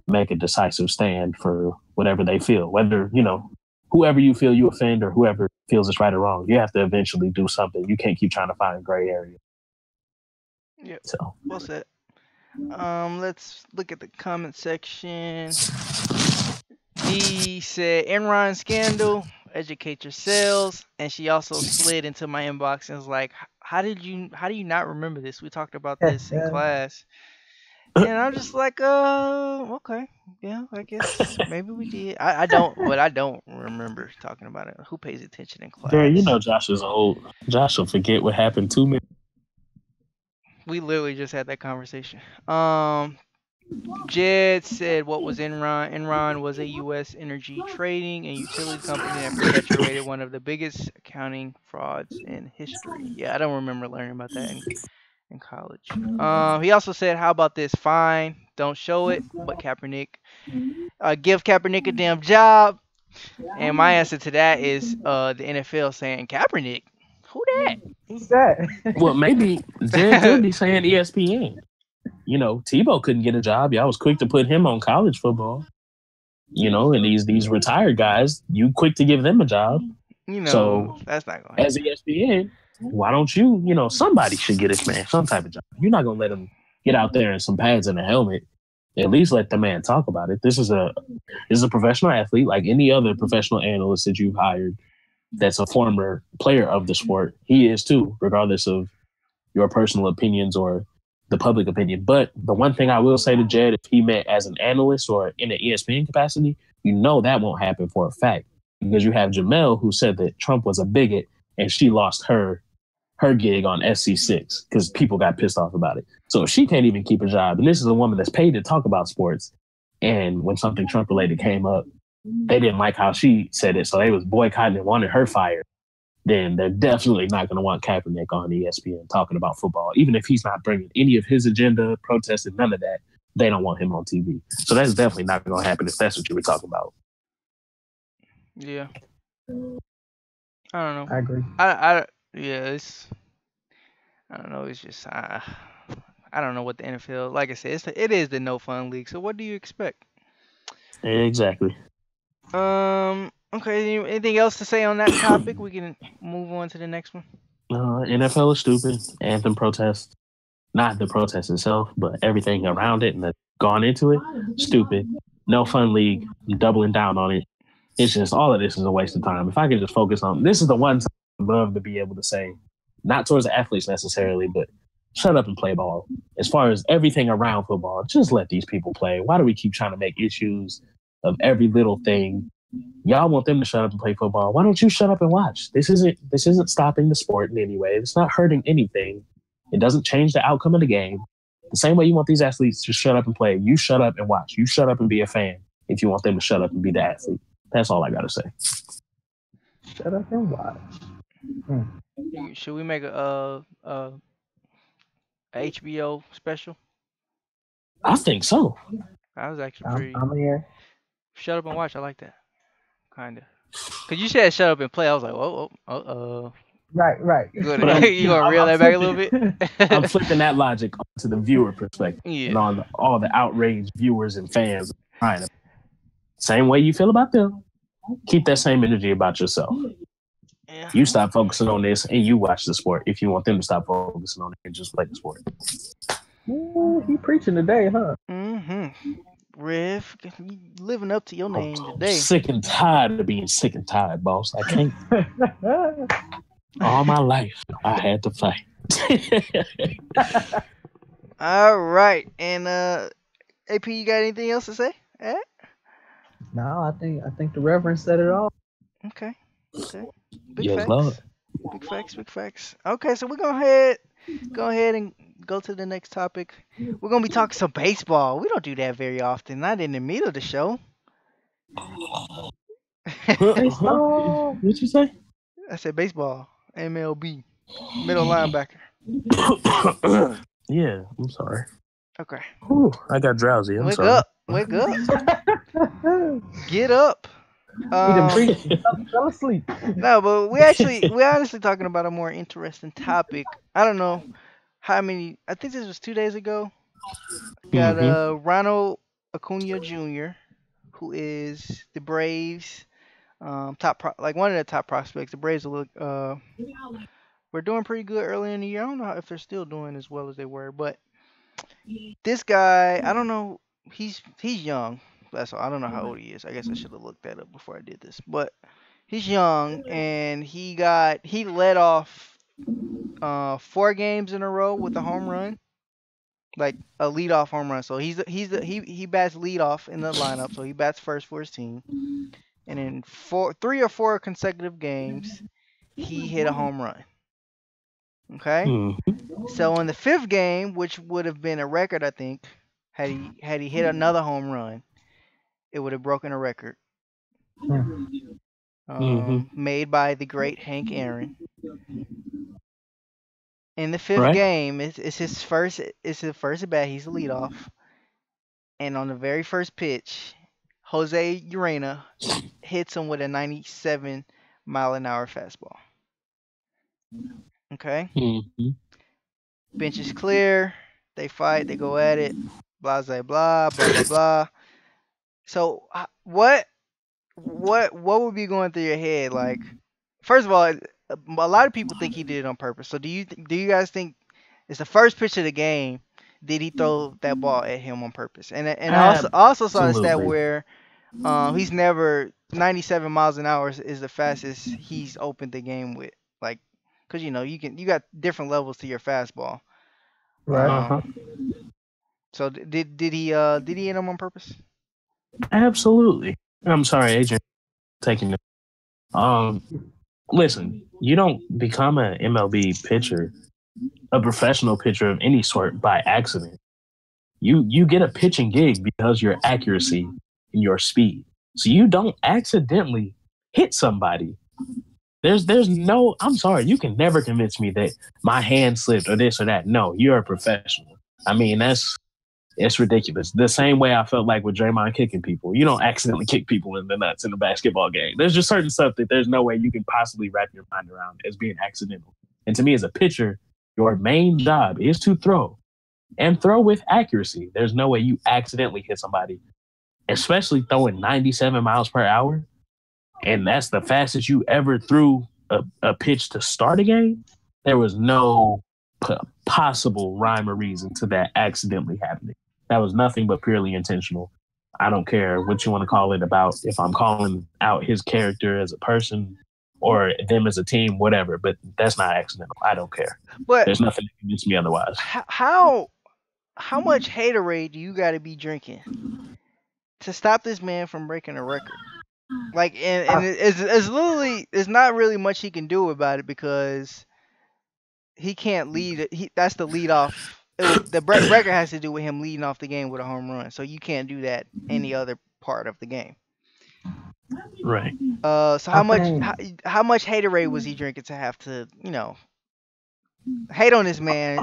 make a decisive stand for whatever they feel, whether, whoever you feel you offend or whoever feels it's right or wrong, you have to eventually do something. You can't keep trying to find gray areas.
Yeah. So well said. Let's look at the comment section. He said, Enron scandal, educate yourselves. And she also slid into my inbox and was like, how do you not remember this? We talked about this in class. And I'm just like, okay. Yeah, I guess maybe we did. I don't remember talking about it. Who pays attention in class?
Yeah, Josh is old. Josh will forget what happened 2 minutes.
We literally just had that conversation. Jed said what was Enron? Enron was a U.S. energy trading and utilities company that perpetuated one of the biggest accounting frauds in history. Yeah, I don't remember learning about that in college. He also said, "How about this? Fine, don't show it, but Kaepernick, give Kaepernick a damn job." And my answer to that is the NFL saying Kaepernick. Who
Who's that?
Well, maybe Jed could
that?
be saying ESPN. You know, Tebow couldn't get a job. Y'all was quick to put him on college football. You know, and these retired guys, you quick to give them a job.
You know,
So
that's not going to
as ESPN, why don't you? You know, somebody should get this man some type of job. You're not gonna let him get out there in some pads and a helmet. At least let the man talk about it. This is a professional athlete like any other professional analyst that you've hired. That's a former player of the sport. He is too, regardless of your personal opinions or the public opinion. But the one thing I will say to Jed, if he met as an analyst or in an ESPN capacity, you know that won't happen for a fact because you have Jamel who said that Trump was a bigot and she lost her gig on SC6 because people got pissed off about it. So if she can't even keep a job, and this is a woman that's paid to talk about sports, and when something Trump related came up, they didn't like how she said it, so they was boycotting and wanted her fired. Then they're definitely not going to want Kaepernick on ESPN talking about football. Even if he's not bringing any of his agenda, protesting, none of that, they don't want him on TV. So that's definitely not going to happen if that's what you were talking about.
Yeah. I don't know.
I agree.
Yeah, I don't know. It's just I don't know what the NFL. Like I said, it is the no fun league. So what do you expect?
Exactly.
Okay. Anything else to say on that topic? We can move on to the next one.
NFL is stupid. Anthem protest, not the protest itself, but everything around it and that's gone into it. Stupid. No fun league. I'm doubling down on it. It's just all of this is a waste of time. If I could just focus on this is the one time I'd love to be able to say, not towards the athletes necessarily, but shut up and play ball. As far as everything around football, just let these people play. Why do we keep trying to make issues of every little thing? Y'all want them to shut up and play football. Why don't you shut up and watch? This isn't stopping the sport in any way. It's not hurting anything. It doesn't change the outcome of the game. The same way you want these athletes to shut up and play, you shut up and watch. You shut up and be a fan if you want them to shut up and be the athlete. That's all I gotta say.
Shut up and watch.
Should we make a HBO special?
I think so.
That was actually pretty.
I'm here.
Shut up and watch. I like that. Kinda. Cause you said shut up and play. I was like, whoa.
Right.
You gonna reel that back a little bit?
I'm flipping that logic onto the viewer perspective.
Yeah.
And on all the outraged viewers and fans trying to. Same way you feel about them. Keep that same energy about yourself.
Yeah.
You stop focusing on this and you watch the sport if you want them to stop focusing on it and just play the sport.
Ooh, he preaching today, huh?
Mm-hmm. Riff, you living up to your name today.
Sick and tired of being sick and tired, boss. I can't. All my life, I had to fight.
All right, and AP, you got anything else to say?
No, I think the Reverend said it all.
Okay.
Yes,
facts.
Lord.
Big facts. Okay, so we're gonna go ahead and go to the next topic. We're gonna be talking some baseball. We don't do that very often, not in the middle of the show.
Baseball.
What'd you say?
I said baseball, MLB, middle linebacker.
Yeah, I'm sorry.
Okay.
Whew, I got drowsy. I'm sorry.
Wake up. Get up.
He done preached. Fell asleep.
No, but we're honestly talking about a more interesting topic. I don't know how many. I think this was 2 days ago. Got Ronald Acuna Jr., who is the Braves one of the top prospects. The Braves were doing pretty good early in the year. I don't know if they're still doing as well as they were, but this guy, I don't know. He's young. That's all. I don't know how old he is. I guess I should have looked that up before I did this. But he's young, and he led off 4 games in a row with a home run, like a leadoff home run. So he bats leadoff in the lineup. So he bats first for his team, and in 3 or 4 consecutive games, he hit a home run. Okay. So in the 5th game, which would have been a record, I think, Had he hit another home run, it would have broken a record made by the great Hank Aaron. In the fifth
Right?
game, it's his first. It's his first at bat. He's the leadoff, and on the very first pitch, Jose Urena hits him with a 97-mile-an-hour fastball. Okay,
Mm-hmm.
bench is clear. They fight. They go at it. Blah blah blah blah blah blah. So what would be going through your head? Like, first of all, a lot of people think he did it on purpose. So do you guys think it's the first pitch of the game? Did he throw that ball at him on purpose? And I also saw the stat
Absolutely.
where he's never 97 miles an hour is the fastest he's opened the game with. Like, cause you got different levels to your fastball.
Right.
Uh-huh.
So did he hit him on purpose?
Absolutely. I'm sorry, Adrian, taking it. Listen, you don't become an MLB pitcher, a professional pitcher of any sort by accident. You get a pitching gig because your accuracy and your speed. So you don't accidentally hit somebody. There's no, I'm sorry, you can never convince me that my hand slipped or this or that. No, you're a professional. I mean, it's ridiculous. The same way I felt like with Draymond kicking people. You don't accidentally kick people in the nuts in a basketball game. There's just certain stuff that there's no way you can possibly wrap your mind around as being accidental. And to me, as a pitcher, your main job is to throw and throw with accuracy. There's no way you accidentally hit somebody, especially throwing 97 miles per hour. And that's the fastest you ever threw a pitch to start a game. There was no possible rhyme or reason to that accidentally happening. That was nothing but purely intentional. I don't care what you want to call it about, if I'm calling out his character as a person or them as a team, whatever, but that's not accidental. I don't care.
But
there's nothing that convinces me otherwise.
How much haterade do you got to be drinking to stop this man from breaking a record? Like, and it's literally, there's not really much he can do about it because he can't lead. That's the lead off. The record has to do with him leading off the game with a home run. So you can't do that any other part of the game.
Right.
So how much haterade was he drinking to have to, hate on this man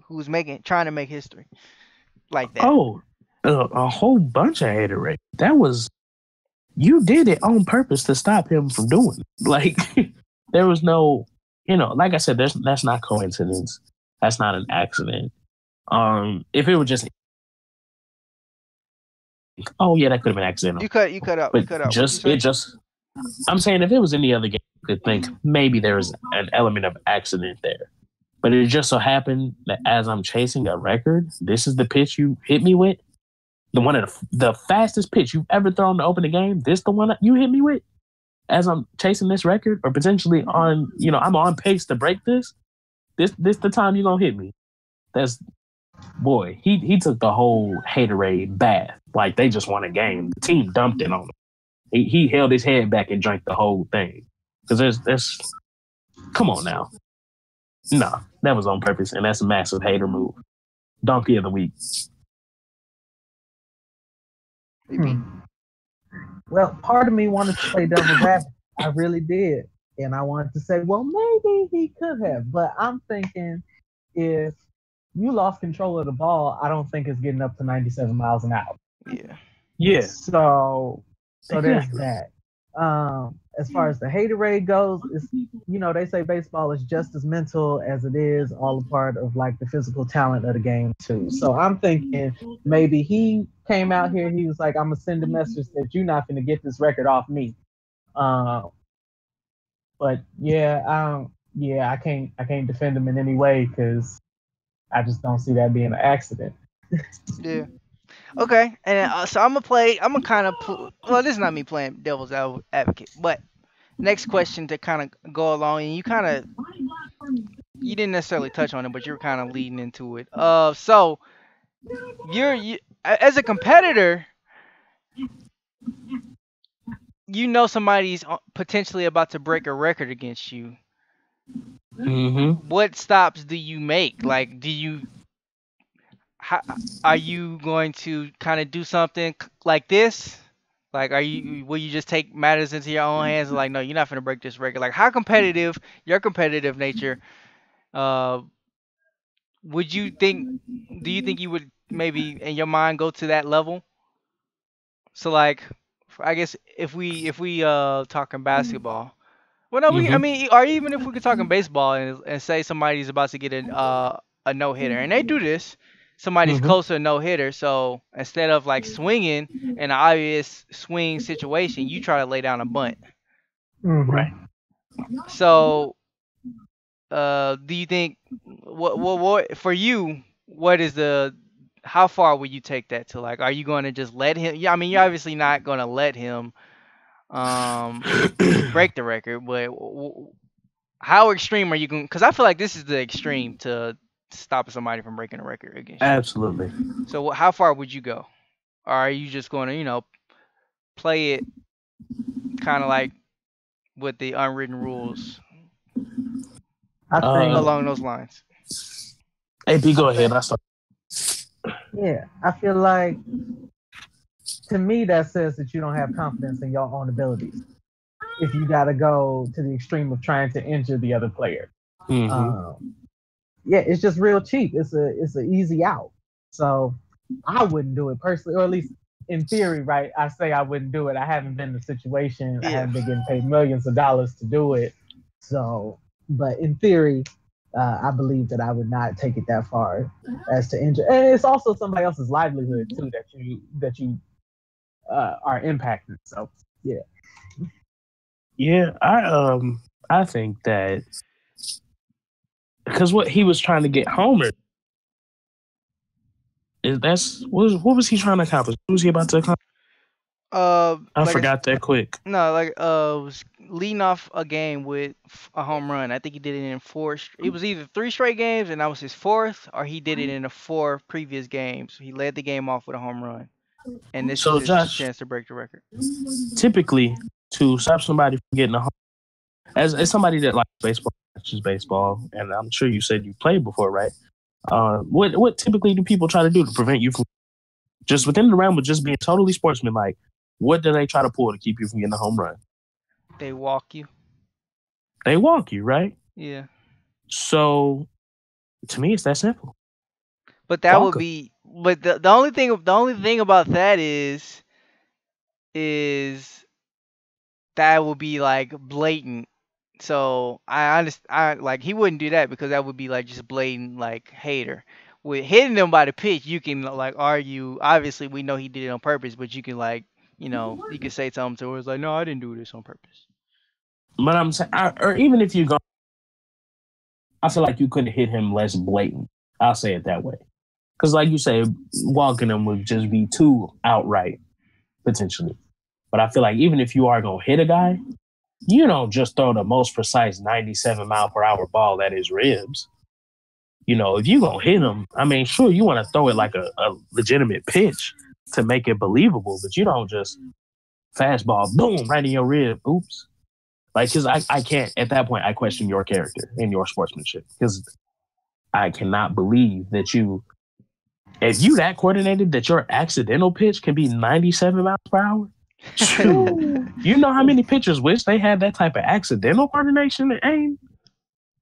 who's trying to make history like that?
Oh, a whole bunch of haterade. That was, you did it on purpose to stop him from doing it. Like, there was no, like I said, that's not coincidence. That's not an accident. If it were just, oh yeah, that could have been accidental.
You cut out.
I'm saying if it was any other game, you could think maybe there was an element of accident there. But it just so happened that as I'm chasing a record, this is the pitch you hit me with. The one of the fastest pitch you've ever thrown to open the game. This the one that you hit me with as I'm chasing this record, or potentially on, I'm on pace to break this. This the time you're gonna hit me. That's, boy, he took the whole haterade bath. Like, they just won a game. The team dumped it on him. He held his head back and drank the whole thing. Because there's come on now. No, that was on purpose, and that's a massive hater move. Donkey of the week.
Well, part of me wanted to play devil's advocate. I really did. And I wanted to say, well, maybe he could have. But I'm thinking, if you lost control of the ball, I don't think it's getting up to 97 miles an hour.
Yeah.
So there's that. As far as the haterade goes, it's, they say baseball is just as mental as it is all a part of, like, the physical talent of the game too. So I'm thinking maybe he came out here, he was like, I'm gonna send a message that you're not gonna get this record off me. But I can't defend him in any way because I just don't see that being an accident.
Yeah. Okay, and so I'm gonna kind of well, this is not me playing devil's advocate, but next question to kind of go along, and you didn't necessarily touch on it, but you're kind of leading into it. So you as a competitor, somebody's potentially about to break a record against you.
Mm-hmm.
What stops do you make? Like, how, are you going to kind of do something like this? Like, will you just take matters into your own hands and like, no, you're not gonna break this record? Like, how competitive, your competitive nature, uh, would you think? Do you think you would maybe in your mind go to that level? So like, I guess if we talking basketball, well, no, I
Mm-hmm.
mean, or even if we could talk in baseball and say somebody's about to get a no hitter, and they do this, somebody's
Mm-hmm.
close to a no hitter, so instead of like swinging in an obvious swing situation, you try to lay down a bunt.
Right.
Mm-hmm.
So, do you think what for you? What is the how far would you take that to? Like, are you going to just let him? Yeah, I mean, you're obviously not going to let him um break the record, but how extreme are you going? Because I feel like this is the extreme to stop somebody from breaking a record against you.
Absolutely.
So how far would you go? Or are you just going to, play it kind of like with the unwritten rules
I think,
along those lines?
AP, go ahead. I start.
yeah, I feel like to me that says that you don't have confidence in your own abilities. If you got to go to the extreme of trying to injure the other player,
Mm-hmm.
yeah, it's just real cheap. It's an easy out. So I wouldn't do it personally, or at least in theory, right? I say I wouldn't do it. I haven't been in the situation. I
Yeah.
haven't been getting paid millions of dollars to do it. So, but in theory, I believe that I would not take it that far as to injure. And it's also somebody else's livelihood too that you are impacted. So yeah.
Yeah, I think that because what he was trying to get homered is what was he trying to accomplish? What was he about to accomplish? I
Like
forgot that quick.
no, like was leading off a game with a home run. I think he did it in four. It was either 3 straight games, and that was his fourth, or he did it in the 4 previous games. He led the game off with a home run, and this
So,
was his
Josh,
chance to break the record.
typically to stop somebody from getting a home, as somebody that likes baseball, watches baseball, and I'm sure you said you played before, right? What typically do people try to do to prevent you from just within the realm of just being totally sportsmanlike? What do they try to pull to keep you from getting a home run?
They walk you.
They walk you, right?
Yeah.
So to me, it's that simple.
But that
Walk
would
'em.
be. But the only thing about that is that would be like blatant. So I understand. I like he wouldn't do that because that would be like just blatant like hater. With hitting them by the pitch, you can like argue. Obviously, we know he did it on purpose, but you can like you can say something to her. It's like, no, I didn't do this on purpose.
But I'm saying, or even if you go, I feel like you could hit him less blatant. I'll say it that way. Because, like you say, walking him would just be too outright, potentially. But I feel like even if you are going to hit a guy, you don't just throw the most precise 97-mile-per-hour ball at his ribs. If you're going to hit him, I mean, sure, you want to throw it like a legitimate pitch to make it believable, but you don't just fastball, boom, right in your rib. Oops. Like, because I can't, at that point, I question your character and your sportsmanship. Because I cannot believe that if you that coordinated that your accidental pitch can be 97 miles per hour, you know how many pitchers wish they had that type of accidental coordination to aim?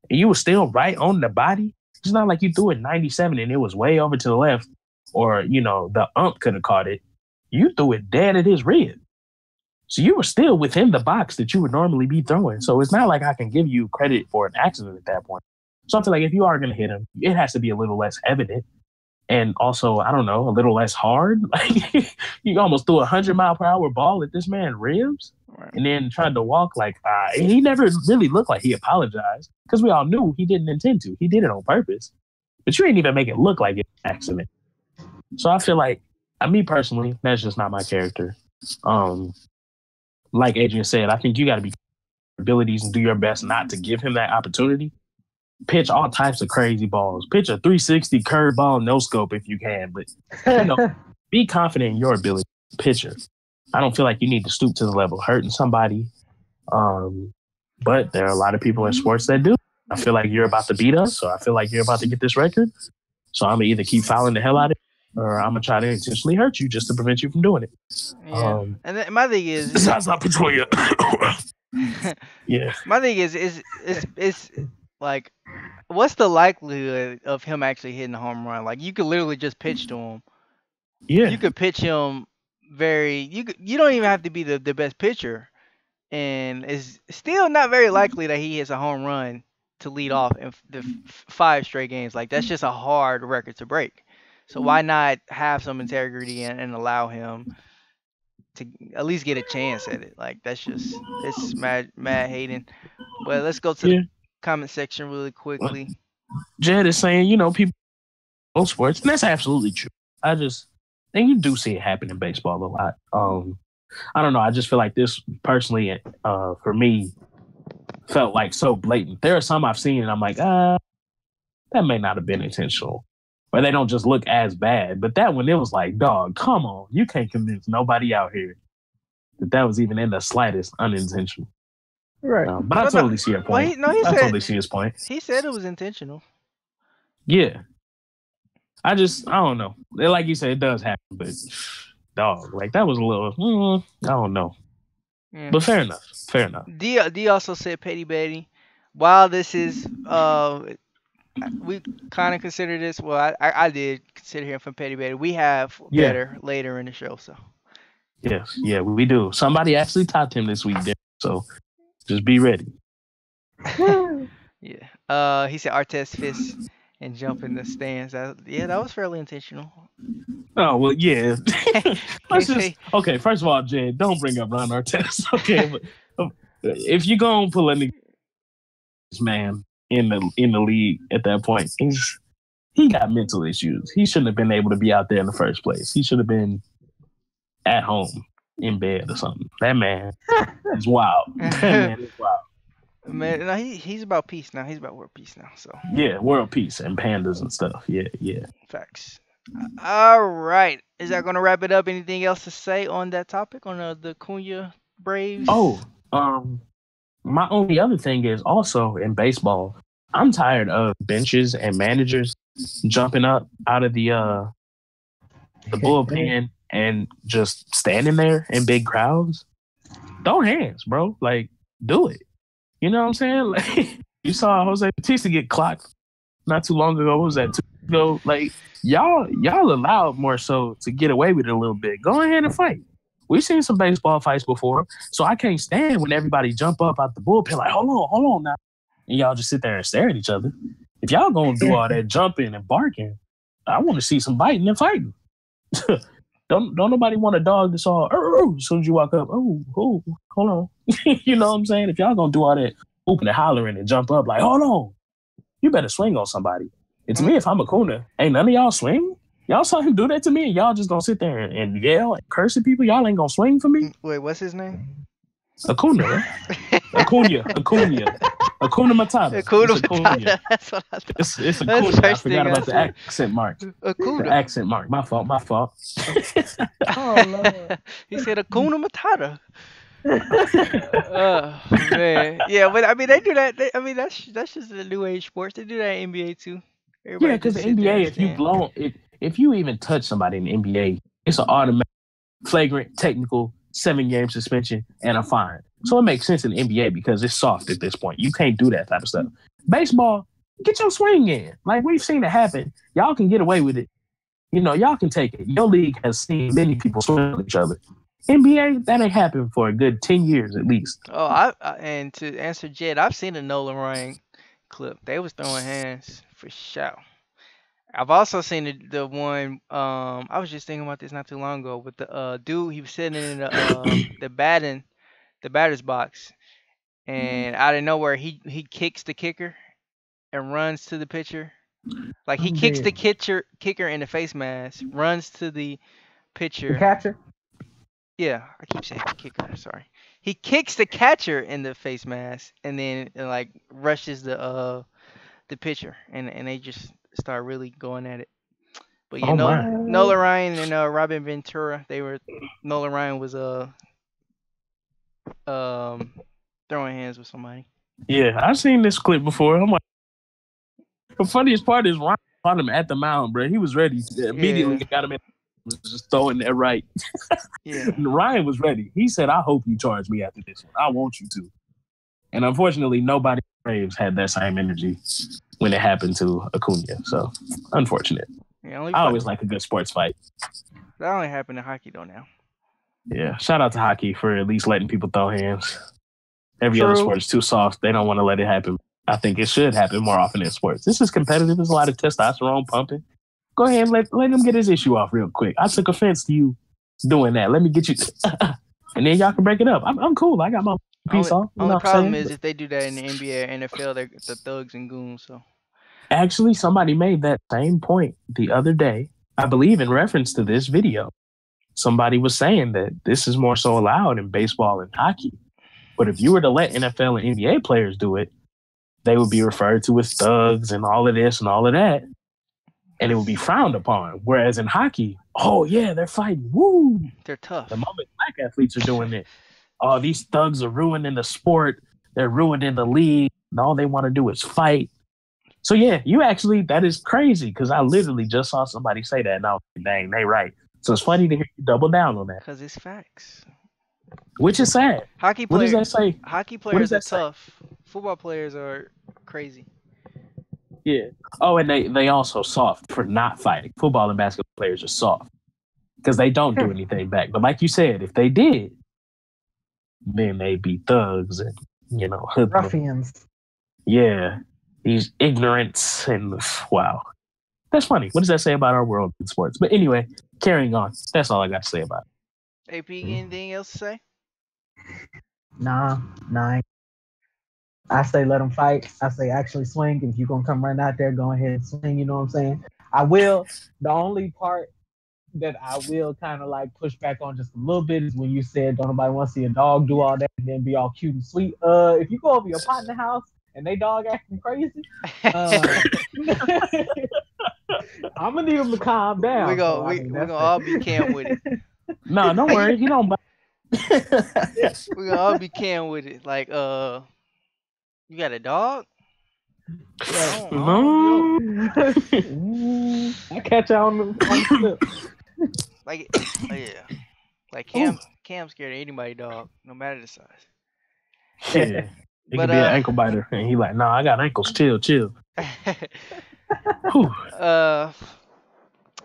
And you were still right on the body. It's not like you threw it 97 and it was way over to the left, or, the ump could have caught it. You threw it dead at his rib. So you were still within the box that you would normally be throwing. So it's not like I can give you credit for an accident at that point. So I feel like if you are going to hit him, it has to be a little less evident. And also, I don't know, a little less hard. Like you almost threw 100-mile-per-hour ball at this man's ribs,
Right.
and then tried to walk like he never really looked like he apologized because we all knew he didn't intend to. He did it on purpose, but you didn't even make it look like it's an accident. So I feel like, me personally, that's just not my character. Like Adrian said, I think you got to be abilities and do your best not to give him that opportunity. Pitch all types of crazy balls. Pitch a 360 curve ball, no scope if you can, but be confident in your ability. Pitcher. I don't feel like you need to stoop to the level of hurting somebody. But there are a lot of people in sports that do. I feel like you're about to beat us, so I feel like you're about to get this record. So I'm gonna either keep fouling the hell out of it, or I'm gonna try to intentionally hurt you just to prevent you from doing it.
Yeah. And then my thing is,
Besides not between you. Yeah.
my thing is it's like, what's the likelihood of him actually hitting a home run? Like, you could literally just pitch to him.
Yeah.
You could pitch him you don't even have to be the best pitcher, and it's still not very likely that he hits a home run to lead off in the 5 straight games. Like, that's just a hard record to break. So why not have some integrity and allow him to at least get a chance at it? Like, it's mad hating. But let's go to the comment section really quickly.
Jed is saying, people most sports, and that's absolutely true. I just think you do see it happen in baseball a lot. I don't know. I just feel like this personally, for me, felt like so blatant. There are some I've seen, and I'm like, that may not have been intentional, or they don't just look as bad. But that one, it was like, dog, come on, you can't convince nobody out here that was even in the slightest unintentional.
Right.
But I totally see your point.
Well,
I totally see his point.
He said it was intentional.
Yeah. I don't know. Like you said, it does happen, but dog, like that was a little, I don't know. Yeah. But fair enough.
D also said Petty Betty. While this is, we kind of consider this, well, I did consider him from Petty Betty. We have better later in the show, so.
Yes, yeah, we do. Somebody actually taught him this week, so just be ready.
Yeah. He said Artest fist and jump in the stands. That was fairly intentional.
Oh, well, yeah. Okay, first of all, Jed, don't bring up Ron Artest. Okay, but if you're going to pull any man in the league at that point, he got mental issues. He shouldn't have been able to be out there in the first place. He should have been at home in bed or something. That man is wild.
Man, no, he's about peace now. He's about world peace now. So
yeah, world peace and pandas and stuff. Yeah.
Facts. All right, is that gonna wrap it up? Anything else to say on that topic on the Cunha Braves?
Oh, my only other thing is also in baseball, I'm tired of benches and managers jumping up out of the bullpen and just standing there in big crowds. Throw hands, bro. Like, do it. You know what I'm saying? Like, you saw Jose Bautista get clocked not too long ago. What was that? 2 weeks ago? Like, y'all allowed more so to get away with it a little bit. Go ahead and fight. We've seen some baseball fights before, so I can't stand when everybody jump up out the bullpen like, hold on now. And y'all just sit there and stare at each other. If y'all gonna do all that jumping and barking, I want to see some biting and fighting. Don't nobody want a dog that's all as soon as you walk up. Oh, hold on. You know what I'm saying? If y'all gonna do all that whooping and hollering and jump up like, hold on, you better swing on somebody. It's me if I'm Acuna. Ain't none of y'all swing? Y'all saw him do that to me, and y'all just gonna sit there and yell and curse at people? Y'all ain't gonna swing for me?
Wait, what's his name?
Acuna, right? Acuna Matata.
Acuna Matata. That's what I thought.
It's Acuna. I forgot about the accent mark.
Acuna.
The accent mark. My fault.
Oh, Lord.
He said Acuna Matata. Oh, man. Yeah, but I mean, they do that. That's just the new age sports. They do that in NBA too.
Everybody because the NBA, if you even touch somebody in the NBA, it's an automatic, flagrant, technical 7-game suspension and a fine. So it makes sense in the NBA because it's soft at this point. You can't do that type of stuff. Baseball, get your swing in. Like, we've seen it happen. Y'all can get away with it. Y'all can take it. Your league has seen many people swing on each other. NBA, that ain't happened for a good 10 years at least.
Oh, and to answer Jed, I've seen the Nolan Ryan clip. They was throwing hands for sure. I've also seen the one. I was just thinking about this not too long ago with the dude. He was sitting in the batter's box, and out of nowhere he kicks the kicker and runs to the pitcher. Like, he kicks the kicker in the face mask, runs to the pitcher.
The catcher?
Yeah, I keep saying kicker. Sorry. He kicks the catcher in the face mask and then like rushes the pitcher, and they just start really going at it. But Nolan Ryan and Robin Ventura, Nolan Ryan was throwing hands with somebody.
Yeah, I've seen this clip before. I'm like, the funniest part is Ryan on him at the mound, bro. He was ready. Immediately got him in. Was just throwing that right.
Yeah.
Ryan was ready. He said, "I hope you charge me after this one. I want you to." And unfortunately, nobody in the Braves had that same energy when it happened to Acuna. So unfortunate.
Yeah,
I always like a good sports fight.
That only happened in hockey though now.
Yeah. Shout out to hockey for at least letting people throw hands. Every
True.
other sport is too soft. They don't want to let it happen. I think it should happen more often in sports. This is competitive. There's a lot of testosterone pumping. Go ahead and let him get his issue off real quick. I took offense to you doing that. Let me get you. And then y'all can break it up. I'm cool. I got my piece off.
Only problem is if they do that in the NBA or NFL, they're the thugs and goons. So
actually, somebody made that same point the other day. I believe in reference to this video. Somebody was saying that this is more so allowed in baseball and hockey. But if you were to let NFL and NBA players do it, they would be referred to as thugs and all of this and all of that. And it would be frowned upon. Whereas in hockey, oh, yeah, they're fighting. Woo!
They're tough.
The moment black athletes are doing it, oh, these thugs are ruining the sport. They're ruining the league. And all they want to do is fight. So, yeah, that is crazy because I literally just saw somebody say that. And I was like, dang, they right. So it's funny to hear you double down on that.
Because it's facts.
Which is sad.
Hockey players,
what does that say?
Hockey players are tough. Football players are crazy.
Yeah. Oh, and they also soft for not fighting. Football and basketball players are soft because they don't do anything back. But like you said, if they did, then they'd be thugs and, hoodlums.
Ruffians.
Yeah. These ignorance and wow. That's funny. What does that say about our world in sports? But anyway, carrying on. That's all I got to say about it.
AP, anything else to say?
Nah. I say let them fight. I say actually swing. If you're going to come right out there, go ahead and swing. You know what I'm saying? I will. The only part that I will kind of like push back on just a little bit is when you said don't nobody want to see a dog do all that and then be all cute and sweet. If you go over your partner house and they dog acting crazy, I'm going to need them to calm down.
We're gonna all be Cam with it.
No, don't worry. You don't.
We're gonna all be Cam with it. Like, you got a dog?
I catch you on the flip.
Like, yeah. Like Cam's scared of anybody dog, no matter the size.
Yeah. It could be an ankle biter. And he like, nah, I got ankles. Chill.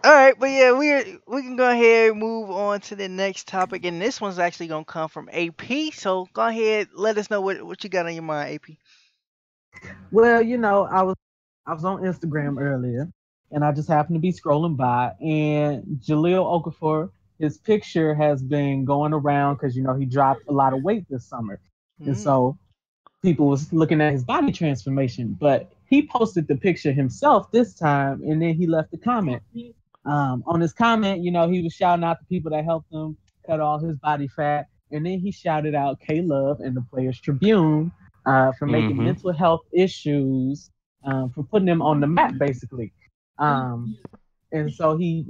All right, but yeah, we can go ahead and move on to the next topic, and this one's actually gonna come from AP. So go ahead, let us know what you got on your mind, AP.
Well, I was on Instagram earlier, and I just happened to be scrolling by, and Jaleel Okafor, his picture has been going around because he dropped a lot of weight this summer, and so people was looking at his body transformation. But he posted the picture himself this time, and then he left a comment. On his comment, he was shouting out the people that helped him cut all his body fat, and then he shouted out K-Love and the Players Tribune for making mental health issues, for putting them on the map, basically. And so he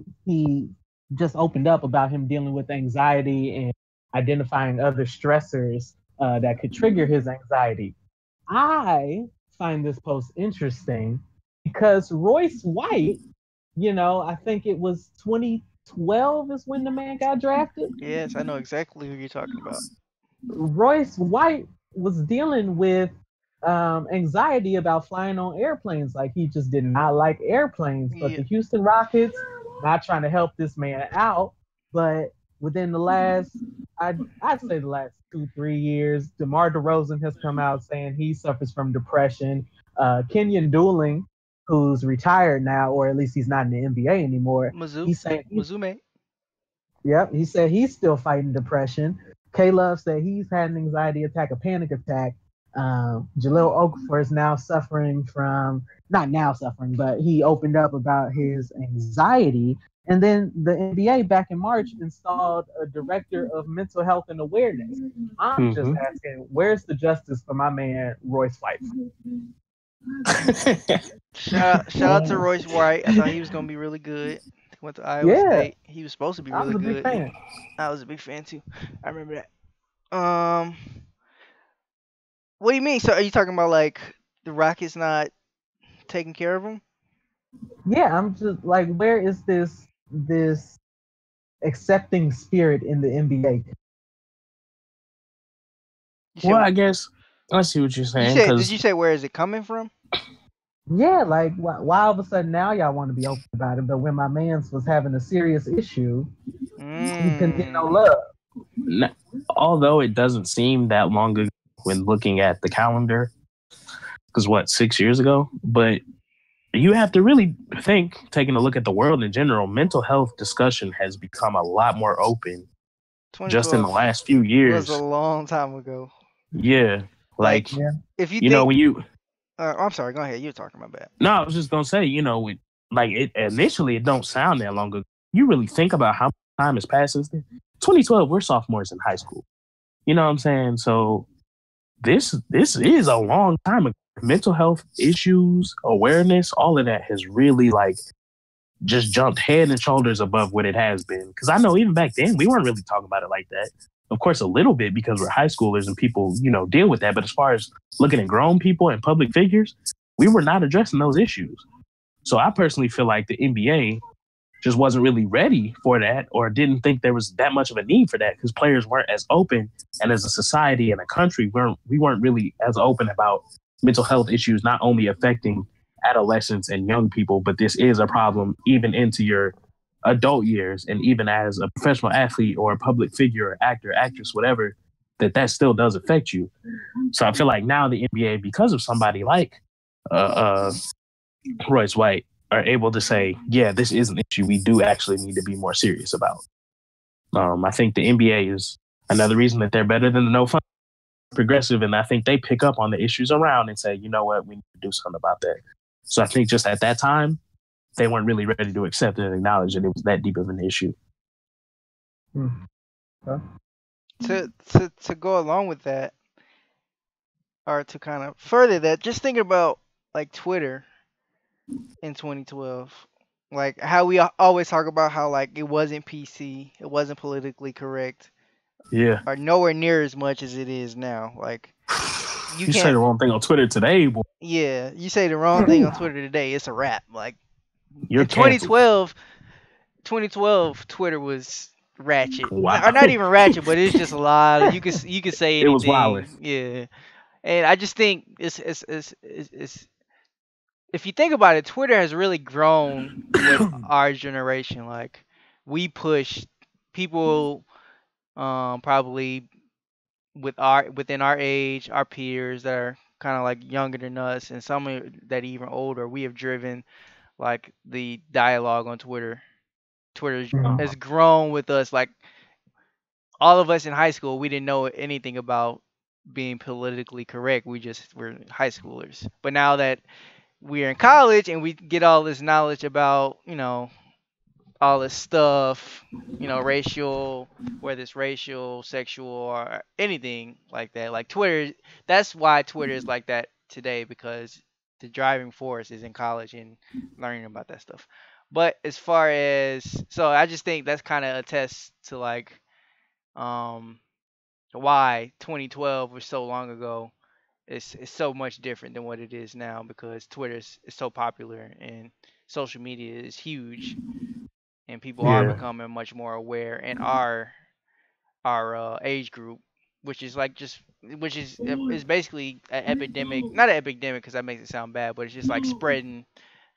just opened up about him dealing with anxiety and identifying other stressors that could trigger his anxiety. I find this post interesting because Royce White, I think it was 2012 is when the man got drafted.
Yes, I know exactly who you're talking about.
Royce White was dealing with anxiety about flying on airplanes. Like, he just did not like airplanes. But the Houston Rockets, not trying to help this man out, but within the last, I'd say the last 2-3 years, DeMar DeRozan has come out saying he suffers from depression. Kenyon Dooling, who's retired now, or at least he's not in the NBA anymore.
Mizume.
Yep, he said he's still fighting depression. K-Love said he's had an anxiety attack, a panic attack. Jaleel Okafor is now suffering from, not now suffering, but he opened up about his anxiety. And then the NBA back in March installed a director of mental health and awareness. I'm just asking, where's the justice for my man, Royce White?
Shout out to Royce White. I thought he was going to be really good. He went to Iowa State. He was supposed to be really good.
Big fan.
I was a big fan too. I remember that. What do you mean? So are you talking about like the Rockets not taking care of him?
Yeah, I'm just like, where is this accepting spirit in the NBA?
You said
Well, I guess I see what you're
you
saying
said did
because
you say where is it coming from?
Yeah, like why all of a sudden now y'all want to be open about it, but when my man's was having a serious issue, he couldn't get no
Mm.
love.
although it doesn't seem that long ago when looking at the calendar, because what 6 years ago, but you have to really think, taking a look at the world in general, mental health discussion has become a lot more open just in the
2012
last few
was a
years.
long time ago.
Yeah,
Like
like
Yeah.
if you
you know
think,
when you
I'm sorry. Go ahead. You're talking about that.
no, I was just gonna say, like it initially it don't sound that long ago. You really think about how much time has passed since then. 2012, we're sophomores in high school. You know what I'm saying? So this is a long time ago. Mental health issues, awareness, all of that has really like just jumped head and shoulders above what it has been. Because I know even back then we weren't really talking about it like that. Of course, a little bit because we're high schoolers and people, deal with that. But as far as looking at grown people and public figures, we were not addressing those issues. So I personally feel like the NBA just wasn't really ready for that or didn't think there was that much of a need for that because players weren't as open. And as a society and a country, we weren't really as open about mental health issues not only affecting adolescents and young people, but this is a problem even into your adult years. And even as a professional athlete or a public figure or actor, actress, whatever, that still does affect you. So I feel like now the NBA, because of somebody like uh, Royce White, are able to say, yeah, this is an issue we do actually need to be more serious about. I think the NBA is another reason that they're better than the no fun progressive, and I think they pick up on the issues around and say, you know what, we need to do something about that. So I think just at that time, they weren't really ready to accept it and acknowledge that it was that deep of an issue.
Hmm. Huh?
To go along with that, or to kind of further that, just think about like Twitter in 2012. Like how we always talk about how like it wasn't PC, it wasn't politically correct,
Yeah.
or nowhere near as much as it is now. Like you
You say
can't,
the wrong thing on Twitter today, boy,
yeah, you say the wrong thing on Twitter today, it's a wrap. Like
you're
in
canceled.
2012, Twitter was ratchet,
Wow.
or not even ratchet, but it's just a lot. You could say
It was wilding.
anything, yeah. And I just think it's if you think about it, Twitter has really grown with our generation. Like we push people, probably within our age, our peers that are kind of like younger than us, and that even older. We have driven like the dialogue on Twitter. Twitter
Mhm.
has grown with us. Like all of us in high school, we didn't know anything about being politically correct. We just were high schoolers. But now that we're in college and we get all this knowledge about, all this stuff, racial, whether it's racial, sexual, or anything like that. Like Twitter, that's why Twitter is like that today, because the driving force is in college and learning about that stuff. But as far as, so I just think that's kind of attests to like, um, why 2012 was so long ago. It's so much different than what it is now, because Twitter is so popular and social media is huge, and people are
Yeah.
becoming much more aware, and our age group, which is like just which is basically an epidemic, not an epidemic because that makes it sound bad, but it's just like spreading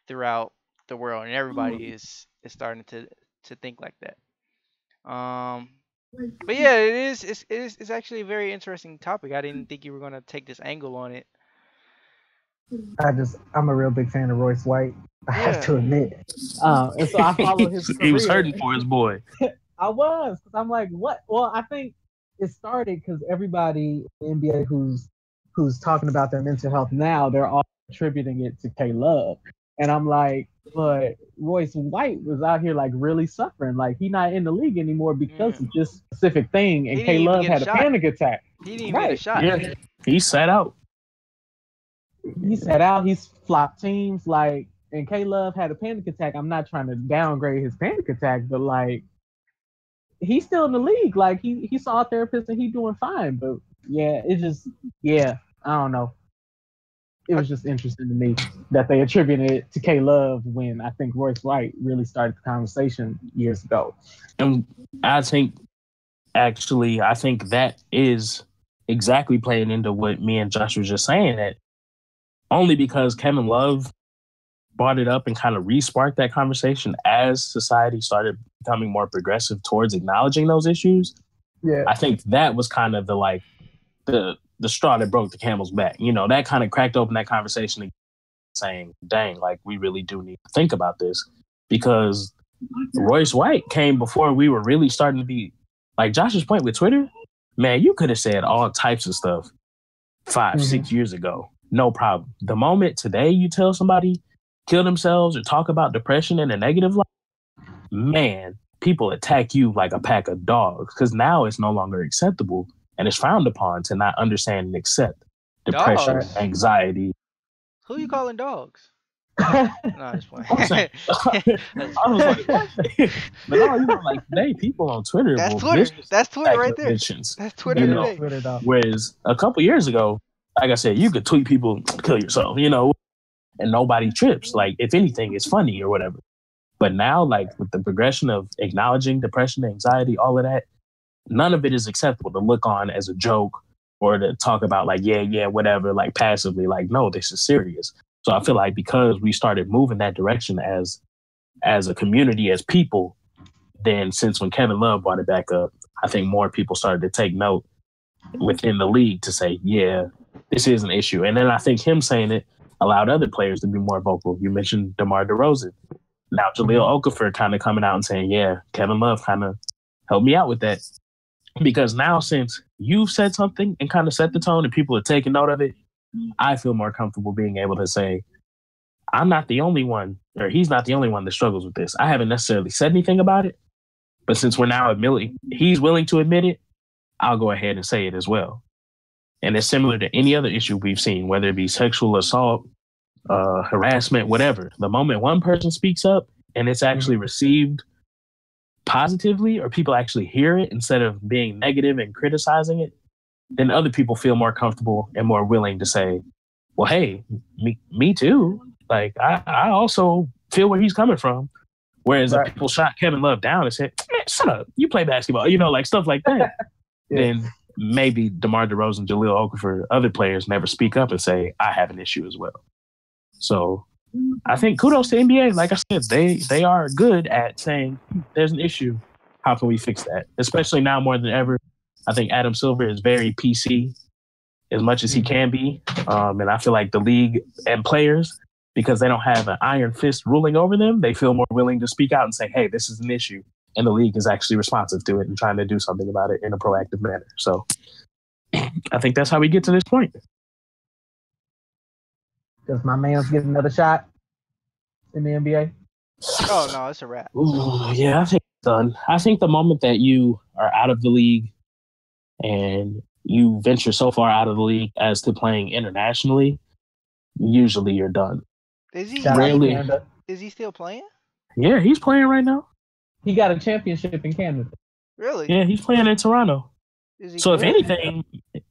throughout the world, and everybody is starting to think like that. Um, but yeah, it's actually a very interesting topic. I didn't think you were gonna take this angle on it.
I'm a real big fan of Royce White. I have
Yeah.
to admit, and so I follow his
He was
career.
hurting for his boy.
I was, because I'm like, what? Well, I think it started because everybody in the NBA who's talking about their mental health now, they're all attributing it to K Love, and I'm like, but Royce White was out here like really suffering, like he not in the league anymore because
Yeah.
of this specific thing,
He
and
didn't
K
even
Love
get a
had a
shot.
panic attack.
He didn't even get a
Right.
shot.
Yeah. He sat out.
He sat out. He's flopped teams. Like, and K Love had a panic attack. I'm not trying to downgrade his panic attack, but like, he's still in the league. Like, he saw a therapist and he's doing fine. But yeah, it just, yeah, I don't know. it was just interesting to me that they attributed it to K Love when I think Royce White really started the conversation years ago.
And I think that is exactly playing into what me and Josh were just saying, that only because Kevin Love brought it up and kind of re-sparked that conversation as society started becoming more progressive towards acknowledging those issues.
Yeah,
I think that was kind of the straw that broke the camel's back. You know, that kind of cracked open that conversation, saying, dang, like we really do need to think about this, because Royce White came before we were really starting to be, like Josh's point with Twitter, man, you could have said all types of stuff 5, 6 years ago. No problem. The moment today you tell somebody kill themselves or talk about depression in a negative light, man, people attack you like a pack of dogs, because now it's no longer acceptable and it's frowned upon to not understand and accept depression,
Dogs?
anxiety.
Who you calling dogs? No, I'm just playing.
I was like, what? But no, you know, like today, people on Twitter.
That's
will
Twitter. That's Twitter right there.
mentions.
That's Twitter
You know,
today.
Whereas a couple years ago, like I said, you could tweet people, kill yourself, you know, and nobody trips. Like, if anything, it's funny or whatever. But now, like, with the progression of acknowledging depression, anxiety, all of that, none of it is acceptable to look on as a joke or to talk about, like, yeah, whatever, like passively. Like, no, this is serious. So I feel like because we started moving that direction as a community, as people, then since when Kevin Love brought it back up, I think more people started to take note within the league to say, yeah, this is an issue. And then I think him saying it allowed other players to be more vocal. You mentioned DeMar DeRozan. Now Jahlil Okafor kind of coming out and saying, yeah, Kevin Love kind of helped me out with that. Because now, since you've said something and kind of set the tone and people are taking note of it, I feel more comfortable being able to say, I'm not the only one, or he's not the only one that struggles with this. I haven't necessarily said anything about it, but since we're now admitting, he's willing to admit it, I'll go ahead and say it as well. And it's similar to any other issue we've seen, whether it be sexual assault, harassment, whatever. The moment one person speaks up and it's actually received positively, or people actually hear it instead of being negative and criticizing it, then other people feel more comfortable and more willing to say, well, hey, me too. Like, I also feel where he's coming from. Whereas if people shot Kevin Love down and said, man, shut up, you play basketball, you know, like stuff like that, then maybe DeMar DeRozan, Jahlil Okafor, other players never speak up and say, I have an issue as well. So I think kudos to NBA. Like I said, they are good at saying there's an issue. How can we fix that? Especially now more than ever. I think Adam Silver is very PC as much as he can be. And I feel like the league and players, because they don't have an iron fist ruling over them, they feel more willing to speak out and say, hey, this is an issue. And the league is actually responsive to it and trying to do something about it in a proactive manner. So I think that's how we get to this point.
Does my man's get another shot in the NBA?
Oh, no, it's a wrap.
Ooh, yeah, I think it's done. I think the moment that you are out of the league and you venture so far out of the league as to playing internationally, usually you're done.
Is he still playing?
Yeah, he's playing right now.
He got a championship in Canada.
Really?
Yeah, he's playing in Toronto. So
good?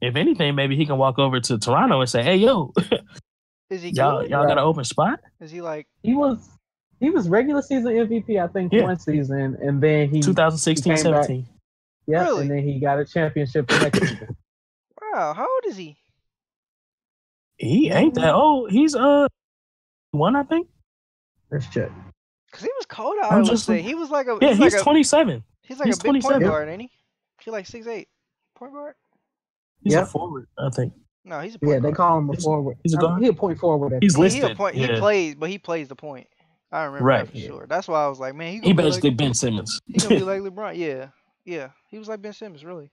if anything, maybe he can walk over to Toronto and say, hey, yo,
is he
y'all got an open spot?
Is he like...
He was regular season MVP, I think, one season, and then he
2016-17.
Yeah,
really?
And then he got a championship the next season.
Wow, how old is he?
He ain't that old. He's one, I think.
Let's check.
Because he was cold out, I would say. He was like a... Yeah,
he's 27.
He's like a big point guard, ain't he? He's like 6'8". Point guard?
He's a forward, I think.
No, he's a point guard.
They call him a forward.
He's a guard?
He's a point forward.
He's listed.
He plays the point. I remember that for sure. That's why I was like, man,
he basically like Ben Simmons.
He's going to be like LeBron. Yeah. He was like Ben Simmons, really.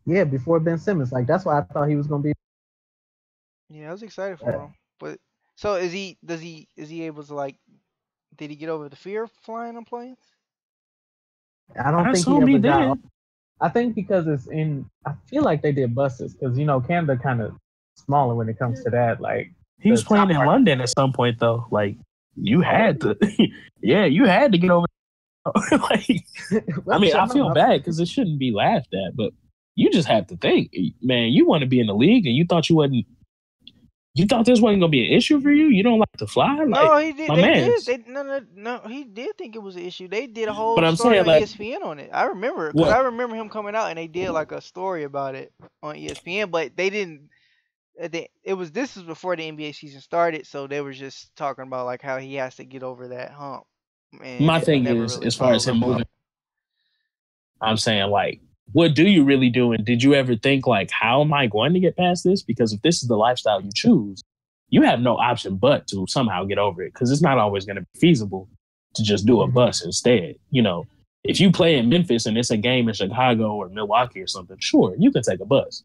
Yeah, before Ben Simmons. Like, that's why I thought he was going to be.
Yeah, I was excited for him. But so is he able to, like, did he get over the fear of flying on planes?
I don't think he got. I think because it's in. I feel like they did buses because Canada kind of smaller when it comes to that. Like
he was playing in London at some point though. Like you had to, you had to get over. Like, I mean, I feel bad because it shouldn't be laughed at, but you just have to think, man. You want to be in the league, and you thought you wasn't. You thought this wasn't gonna be an issue for you? You don't like to fly? Like,
No, he did.
my
They
mans.
did. No. He did think it was an issue. They did a whole
But I'm
story
saying,
on
like,
ESPN on it. I remember because
what?
I remember him coming out and they did like a story about it on ESPN. But they didn't. This was before the NBA season started, so they were just talking about like how he has to get over that hump. And
My
it
thing
never
is,
really
as far as
followed
him
up.
moving, I'm saying, like, what do you really do? And did you ever think, like, how am I going to get past this? Because if this is the lifestyle you choose, you have no option but to somehow get over it. Because it's not always going to be feasible to just do a bus instead. You know, if you play in Memphis and it's a game in Chicago or Milwaukee or something, sure, you can take a bus.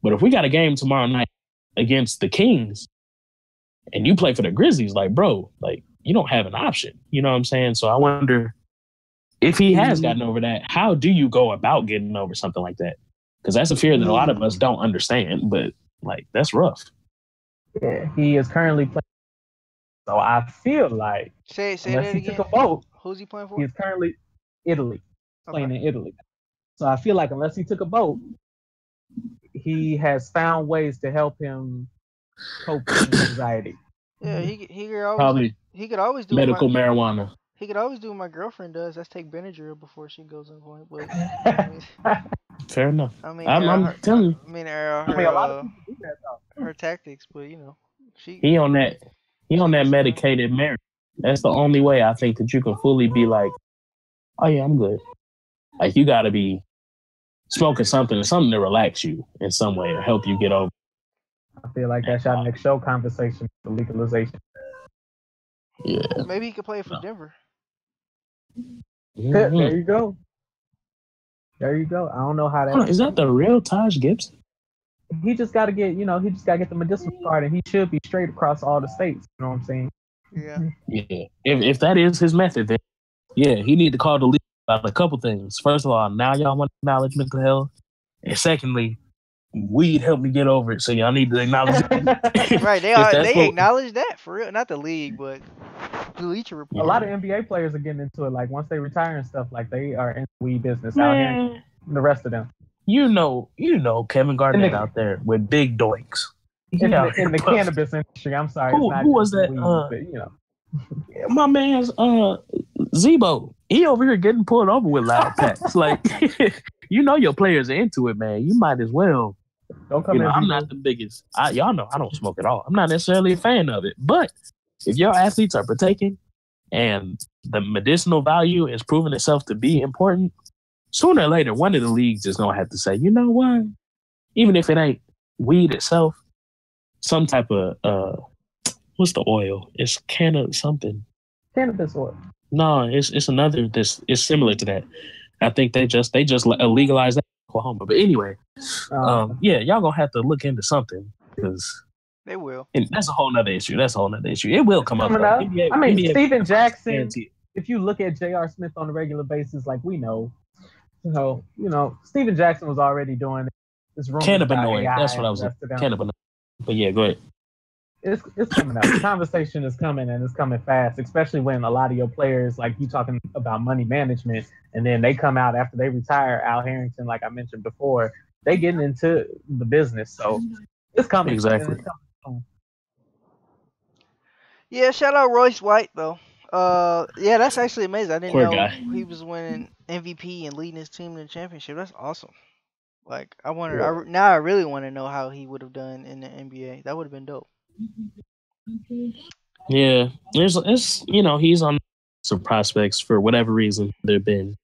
But if we got a game tomorrow night against the Kings and you play for the Grizzlies, like, bro, like, you don't have an option. You know what I'm saying? So I wonder, if he has gotten over that, how do you go about getting over something like that? Because that's a fear that a lot of us don't understand, but like, that's rough.
Yeah, he is currently playing. So I feel like
Say
unless
that
he
again.
took a vote,
Who's he playing for?
he is currently Italy, playing in Italy. So I feel like unless he took a vote, he has found ways to help him cope with his anxiety.
Yeah, he could always
Probably
he could always do
medical marijuana.
He could always do what my girlfriend does. That's take Benadryl before she goes on point. But I mean,
Fair enough.
I mean,
I'm telling you.
I mean,
a lot of people do that though.
her tactics, but you know,
he on that medicated merit. That's the only way I think that you can fully be like, oh yeah, I'm good. Like, you got to be smoking something to relax you in some way or help you get over.
I feel like that's our next show conversation, the legalization.
Yeah.
Maybe he could play for Denver.
Mm-hmm.
There you go. There you go. I don't know how that
is. That the real Taj Gibson?
He just got to get, the medicinal card, and he should be straight across all the states. You know what I'm saying?
Yeah.
Yeah. If that is his method, then yeah, he need to call the league about a couple things. First of all, now y'all want to acknowledge mental health, and secondly, weed helped me get over it, so y'all need to acknowledge it.
Right, they acknowledge that for real. Not the league, but Bleacher Report.
A lot of NBA players are getting into it. Like once they retire and stuff, like they are in the weed business out here. The rest of them,
you know, Kevin Garnett out there with big doinks
in the cannabis industry. I'm sorry,
who was that?
Weed, but,
my man's Zebo. He over here getting pulled over with loud packs. Like, you know, your players are into it, man. You might as well.
Don't come in.
I'm not the biggest. Y'all know I don't smoke at all. I'm not necessarily a fan of it, but if your athletes are partaking and the medicinal value is proving itself to be important, sooner or later, one of the leagues is gonna have to say, you know what? Even if it ain't weed itself, some type of what's the oil? It's cannabis
Cannabis oil.
No, it's another. This is similar to that. I think they just legalized that in Oklahoma. But anyway, yeah, y'all gonna have to look into something because
they will.
And that's a whole nother issue. It will come up.
NBA, Steven Jackson. If you look at J.R. Smith on a regular basis, like we know, Steven Jackson was already doing this.
Cannabinoid. That's what I was. Cannabinoid. But yeah, go ahead.
It's coming out. The conversation is coming, and it's coming fast, especially when a lot of your players, like you talking about money management, and then they come out after they retire. Al Harrington, like I mentioned before, they getting into the business. So it's coming.
Exactly.
Yeah, shout out Royce White though. Yeah, that's actually amazing. I didn't know he was winning MVP and leading his team in the championship. That's awesome. Like I wonder, now I really want to know how he would have done in the NBA. That would have been dope.
Yeah, it's he's on some prospects for whatever reason. There've been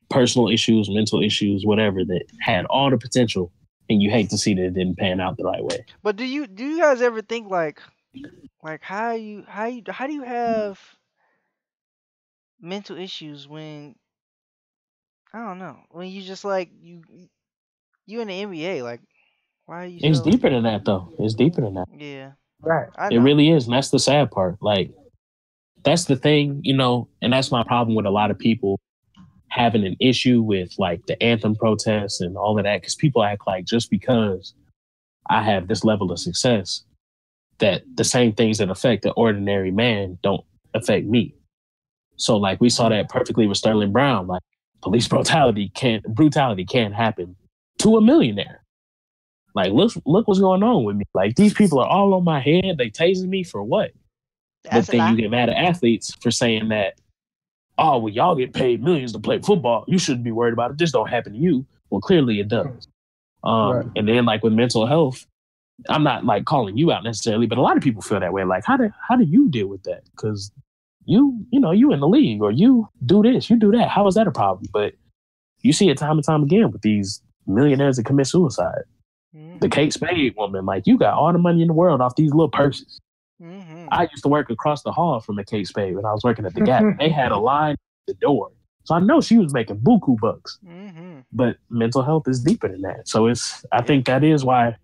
personal issues, mental issues, whatever that had all the potential, and you hate to see that it didn't pan out the right way.
But do you guys ever think like how do you have mental issues when I don't know when you just like you in the NBA like why are you?
It's deeper than that though. It's deeper than that.
Yeah.
Right.
It really is. And that's the sad part. Like, that's the thing, and that's my problem with a lot of people having an issue with like the anthem protests and all of that. Because people act like just because I have this level of success, that the same things that affect the ordinary man don't affect me. So like we saw that perfectly with Sterling Brown. Like police brutality can't happen to a millionaire. Like, look what's going on with me. Like, these people are all on my head. They tasing me for what?
That's
But then you get mad at athletes for saying that, oh, well, y'all get paid millions to play football. You shouldn't be worried about it. This don't happen to you. Well, clearly it does.
Right.
And then like with mental health, I'm not like calling you out necessarily, but a lot of people feel that way. Like, how do you deal with that? Because you in the league, or you do this, you do that. How is that a problem? But you see it time and time again with these millionaires that commit suicide.
Mm-hmm.
The Kate Spade woman, like, you got all the money in the world off these little purses.
Mm-hmm.
I used to work across the hall from the Kate Spade when I was working at the Gap. They had a line at the door. So I know she was making buku bucks.
Mm-hmm.
But mental health is deeper than that. So I think that is why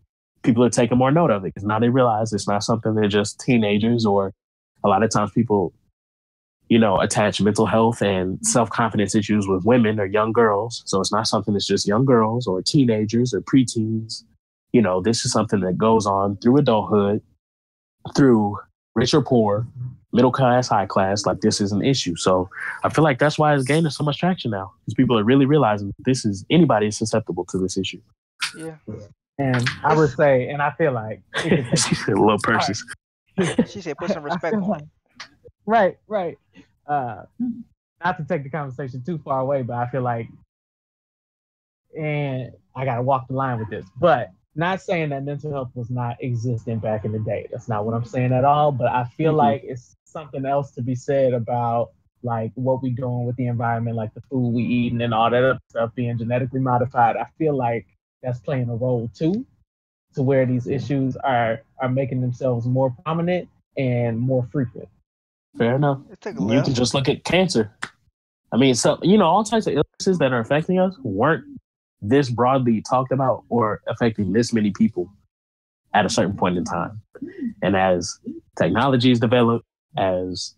people are taking more note of it, because now they realize it's not something they're just teenagers, or a lot of times people, attach mental health and self-confidence issues with women or young girls. So it's not something that's just young girls or teenagers or preteens. This is something that goes on through adulthood, through rich or poor, middle class, high class. Like, this is an issue. So I feel like that's why it's gaining so much traction now, because people are really realizing anybody is susceptible to this issue.
Yeah.
And I would say, and I feel like
She said little purses.
She said put some respect on it.
Right. Not to take the conversation too far away, but I feel like, and I gotta walk the line with this, but not saying that mental health was not existent back in the day. That's not what I'm saying at all. But I feel like it's something else to be said about like what we doing with the environment, like the food we eating and all that other stuff being genetically modified. I feel like that's playing a role too, to where these issues are making themselves more prominent and more frequent.
Fair enough. You can just look at cancer. I mean, so all types of illnesses that are affecting us weren't this broadly talked about or affecting this many people at a certain point in time. And as technologies develop, as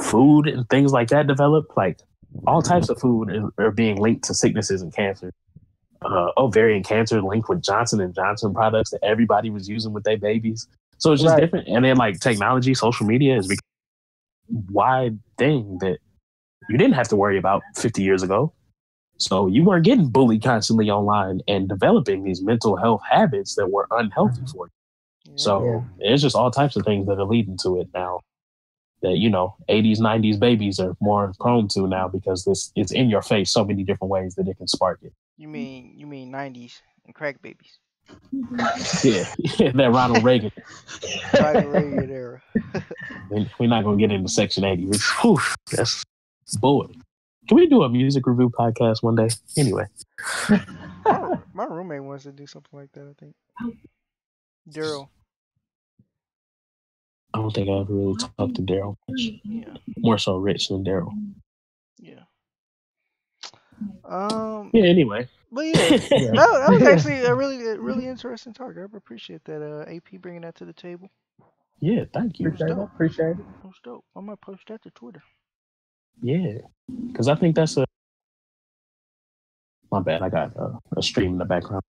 food and things like that develop, like all types of food are being linked to sicknesses and cancer. Ovarian cancer linked with Johnson & Johnson products that everybody was using with their babies. So it's just different. And then like technology, social media is a wide thing that you didn't have to worry about 50 years ago. So you weren't getting bullied constantly online and developing these mental health habits that were unhealthy for you. So it's just all types of things that are leading to it now that, 80s, 90s babies are more prone to now, because it's in your face so many different ways that it can spark it.
You mean 90s and crack babies?
Yeah, that Ronald Reagan.
Era.
We're not going to get into Section 80. That's boy. Can we do a music review podcast one day? Anyway.
My roommate wants to do something like that, I think. Daryl.
I don't think I ever really talked to Daryl much.
Yeah.
More so Rich than Daryl.
Yeah.
Yeah, anyway.
But yeah, that was actually a really interesting talk. I appreciate that, AP bringing that to the table.
Yeah, thank you.
Appreciate it.
That was dope. I might post that to Twitter.
Yeah, because I think that's my bad. I got a stream in the background.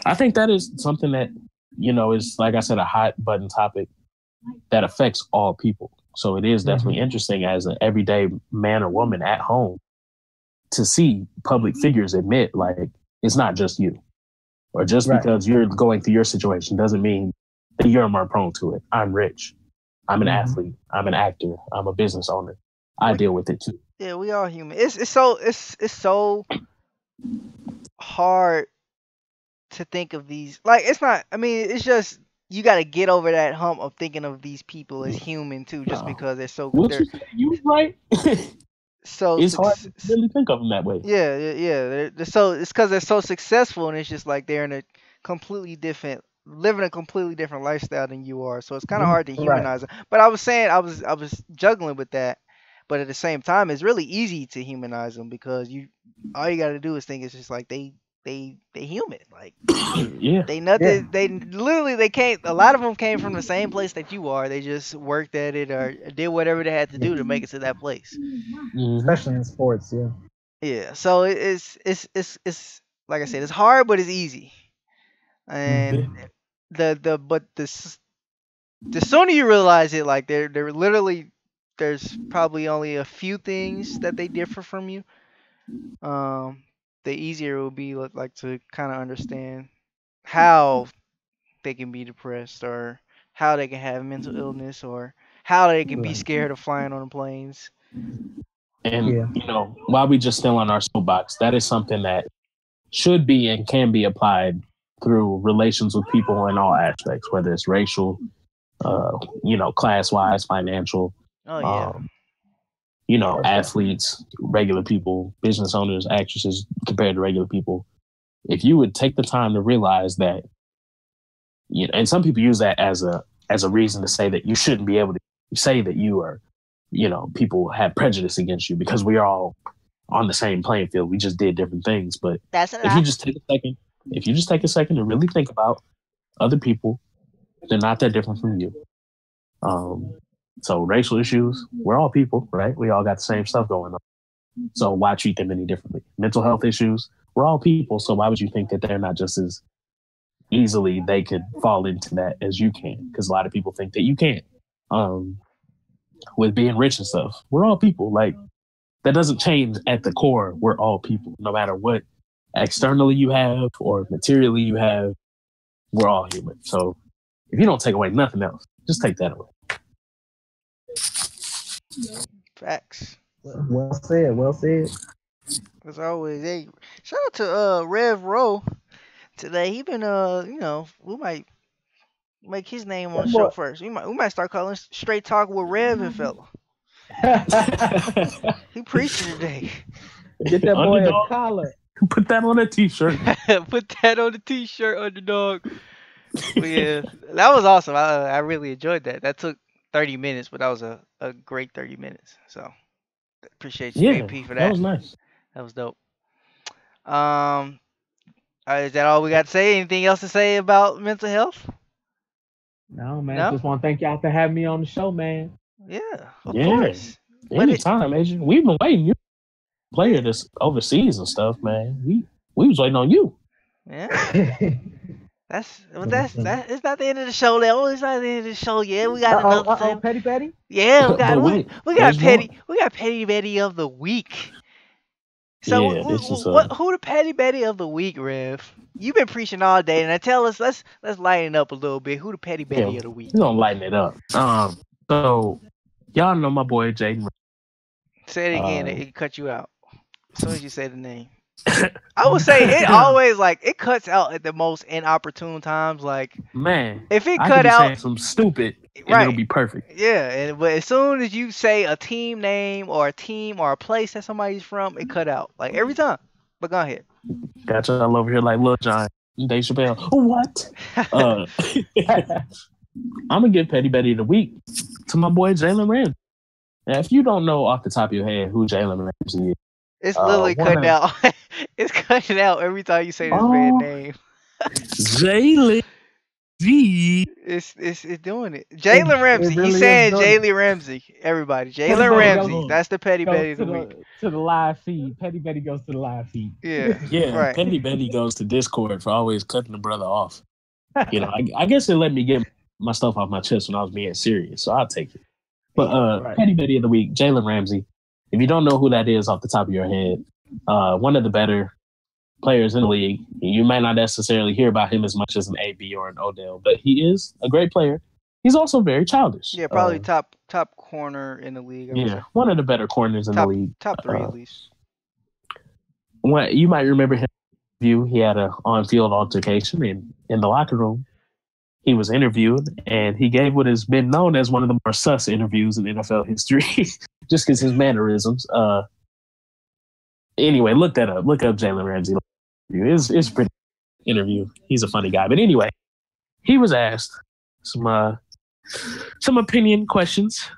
I think that is something that, is, like I said, a hot button topic that affects all people. So it is definitely interesting as an everyday man or woman at home to see public figures admit, like, it's not just you, or just because you're going through your situation doesn't mean that you're more prone to it. I'm rich. I'm an athlete. I'm an actor. I'm a business owner. I deal with it too. Yeah,
we all human. It's so hard to think of these. Like, it's not. I mean, it's just you got to get over that hump of thinking of these people as human too, just because they're so.
You right.
So
it's hard to really think of them that way.
Yeah. They're so it's because they're so successful, and it's just like they're in a completely different, living a completely different lifestyle than you are. So it's kind of hard to humanize them. But I was saying, I was juggling with that. But at the same time, it's really easy to humanize them, because all you got to do is think it's just like they human, like they nothing. They literally they came. A lot of them came from the same place that you are. They just worked at it or did whatever they had to do to make it to that place.
Especially in sports,
Yeah. So it's like I said, it's hard, but it's easy. And the sooner you realize it, like they're literally, there's probably only a few things that they differ from you. The easier it will be, like, to kind of understand how they can be depressed or how they can have mental illness or how they can be
Right.
scared of flying on the planes.
And
Yeah.
while we just still on our soapbox, that is something that should be and can be applied through relations with people in all aspects, whether it's racial, class wise, financial,
Oh yeah.
um,
Most
athletes, regular people, business owners, actresses compared to regular people. If you would take the time to realize that, and some people use that as a reason to say that you shouldn't be able to say that you are, people have prejudice against you because we are all on the same playing field. We just did different things. But
That's a
if you
lie.
just take a second, to really think about other people, they're not that different from you. So racial issues, we're all people, right? We all got the same stuff going on. So why treat them any differently? Mental health issues, we're all people. So why would you think that they're not just as easily they could fall into that as you can? Because a lot of people think that you can't. With being rich and stuff, we're all people. Like that doesn't change at the core. We're all people, no matter what externally you have or materially you have. We're all human. So if you don't take away nothing else, just take that away.
Facts.
Well said. Well said.
As always, hey, shout out to Rev Rowe today. He been we might make his name on
That
the
boy.
show first. We might start calling straight talk with Rev and fella. He preaching today.
Get that boy a
Underdog.
collar.
Put that on a t-shirt.
Put that on the t-shirt, underdog. But yeah, that was awesome. I really enjoyed that. That took 30 minutes, but that was a great 30 minutes. So appreciate you,
Yeah,
AP, for
that
that.
was nice.
That was dope. Um, is that all we got to say? Anything else to say about mental health?
No, man.
No?
Just want to thank y'all for having me on the show, man.
Yeah, of
Yeah.
course. But it,
Anytime, Agent. We've been waiting. You player this overseas and stuff, man. We was waiting on you.
yeah, that's it's not the end of the show, though. It's not the end of the show. Yeah, we got another thing.
Petty Betty.
Yeah,
But wait,
we got
there's
petty
more.
we got petty Betty of the week. So
Yeah, this is
who the petty Betty of the week, Rev? You've been preaching all day, and I tell us let's lighten up a little bit. Who the petty Betty of the week?
We're gonna lighten it up. So y'all know my boy Jaden.
Say it again. It cut you out as soon as you say the name. I would say it always it cuts out at the most inopportune times. Like
Man,
if it
I
cut
could be
out,
saying some stupid, and
right?
it'll be perfect.
Yeah, but as soon as you say a team name or a team or a place that somebody's from, it cut out like every time. But go ahead.
Got y'all over here like Lil Jon, Dave Chappelle. What? I'm gonna give Petty Betty of the week to my boy Jalen Ramsey. Now, if you don't know off the top of your head who Jalen Ramsey is,
It's literally cutting out. It's cutting out every time you say this man's name.
Jalen V.
It's doing it. Jalen Ramsey.
really
He's
is
saying
doing it.
Jalen Ramsey. Everybody.
Petty
Jalen
Betty
Ramsey.
goes-
That's the petty
Goes
Betty of
to
the week.
to the live feed. Petty Betty goes to the live feed.
Yeah.
Yeah,
Right.
Petty Betty goes to Discord for always cutting the brother off. I guess it let me get my stuff off my chest when I was being serious, so I'll take it. But
Right.
Petty Betty of the week, Jalen Ramsey. If you don't know who that is off the top of your head, one of the better players in the league. You might not necessarily hear about him as much as an AB or an Odell, but he is a great player. He's also very childish.
Yeah, probably top corner in the league. I would say.
Yeah, one of the better corners in the league.
Top three at least.
You might remember him. He had an on-field altercation in the locker room. He was interviewed, and he gave what has been known as one of the more sus interviews in NFL history, just because his mannerisms. Anyway, look that up. Look up Jalen Ramsey. It's a pretty interview. He's a funny guy. But anyway, he was asked some opinion questions,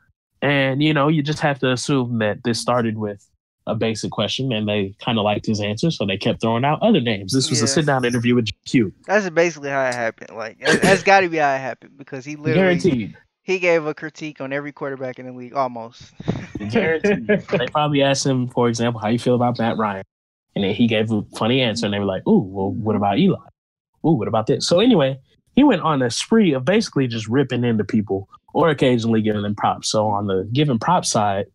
and you just have to assume that this started with a basic question, and they kind of liked his answer, so they kept throwing out other names. This was a sit-down interview with GQ.
That's basically how it happened. Like that's got to be how it happened because he literally
Guaranteed.
he gave a critique on every quarterback in the league almost.
Guaranteed. They probably asked him, for example, how you feel about Matt Ryan, and then he gave a funny answer, and they were like, "Ooh, well, what about Eli? Ooh, what about this?" So anyway, he went on a spree of basically just ripping into people or occasionally giving them props. So on the giving prop side,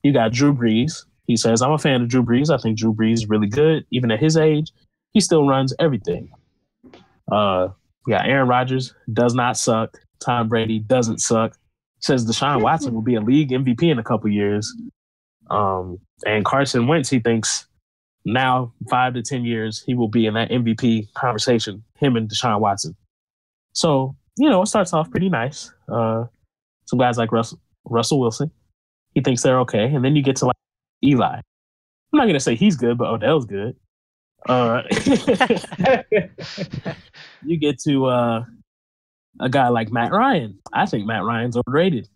you got Drew Brees. He says, I'm a fan of Drew Brees. I think Drew Brees is really good. Even at his age, he still runs everything. Yeah, Aaron Rodgers does not suck. Tom Brady doesn't suck. Says Deshaun Watson will be a league MVP in a couple years. And Carson Wentz, he thinks now 5 to 10 years he will be in that MVP conversation. Him and Deshaun Watson. So it starts off pretty nice. Some guys like Russell Wilson, he thinks they're okay, and then you get to like Eli. I'm not gonna say he's good, but Odell's good. You get to a guy like Matt Ryan. I think Matt Ryan's overrated.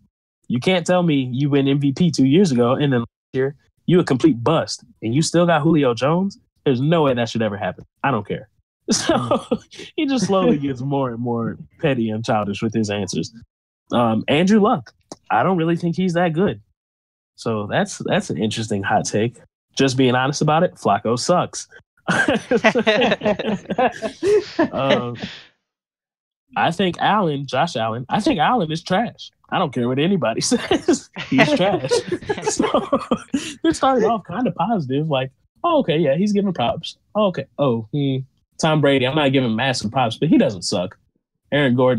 You can't tell me you win MVP 2 years ago and then last year you a complete bust and you still got Julio Jones. There's no way that should ever happen. I don't care. So he just slowly gets more and more petty and childish with his answers. Andrew Luck. I don't really think he's that good. So that's an interesting hot take. Just being honest about it, Flacco sucks. I think Josh Allen is trash. I don't care what anybody says. He's trash. So it started off kind of positive, like, oh, okay, yeah, he's giving props. Oh, okay. Tom Brady, I'm not giving massive props, but he doesn't suck. Aaron, we're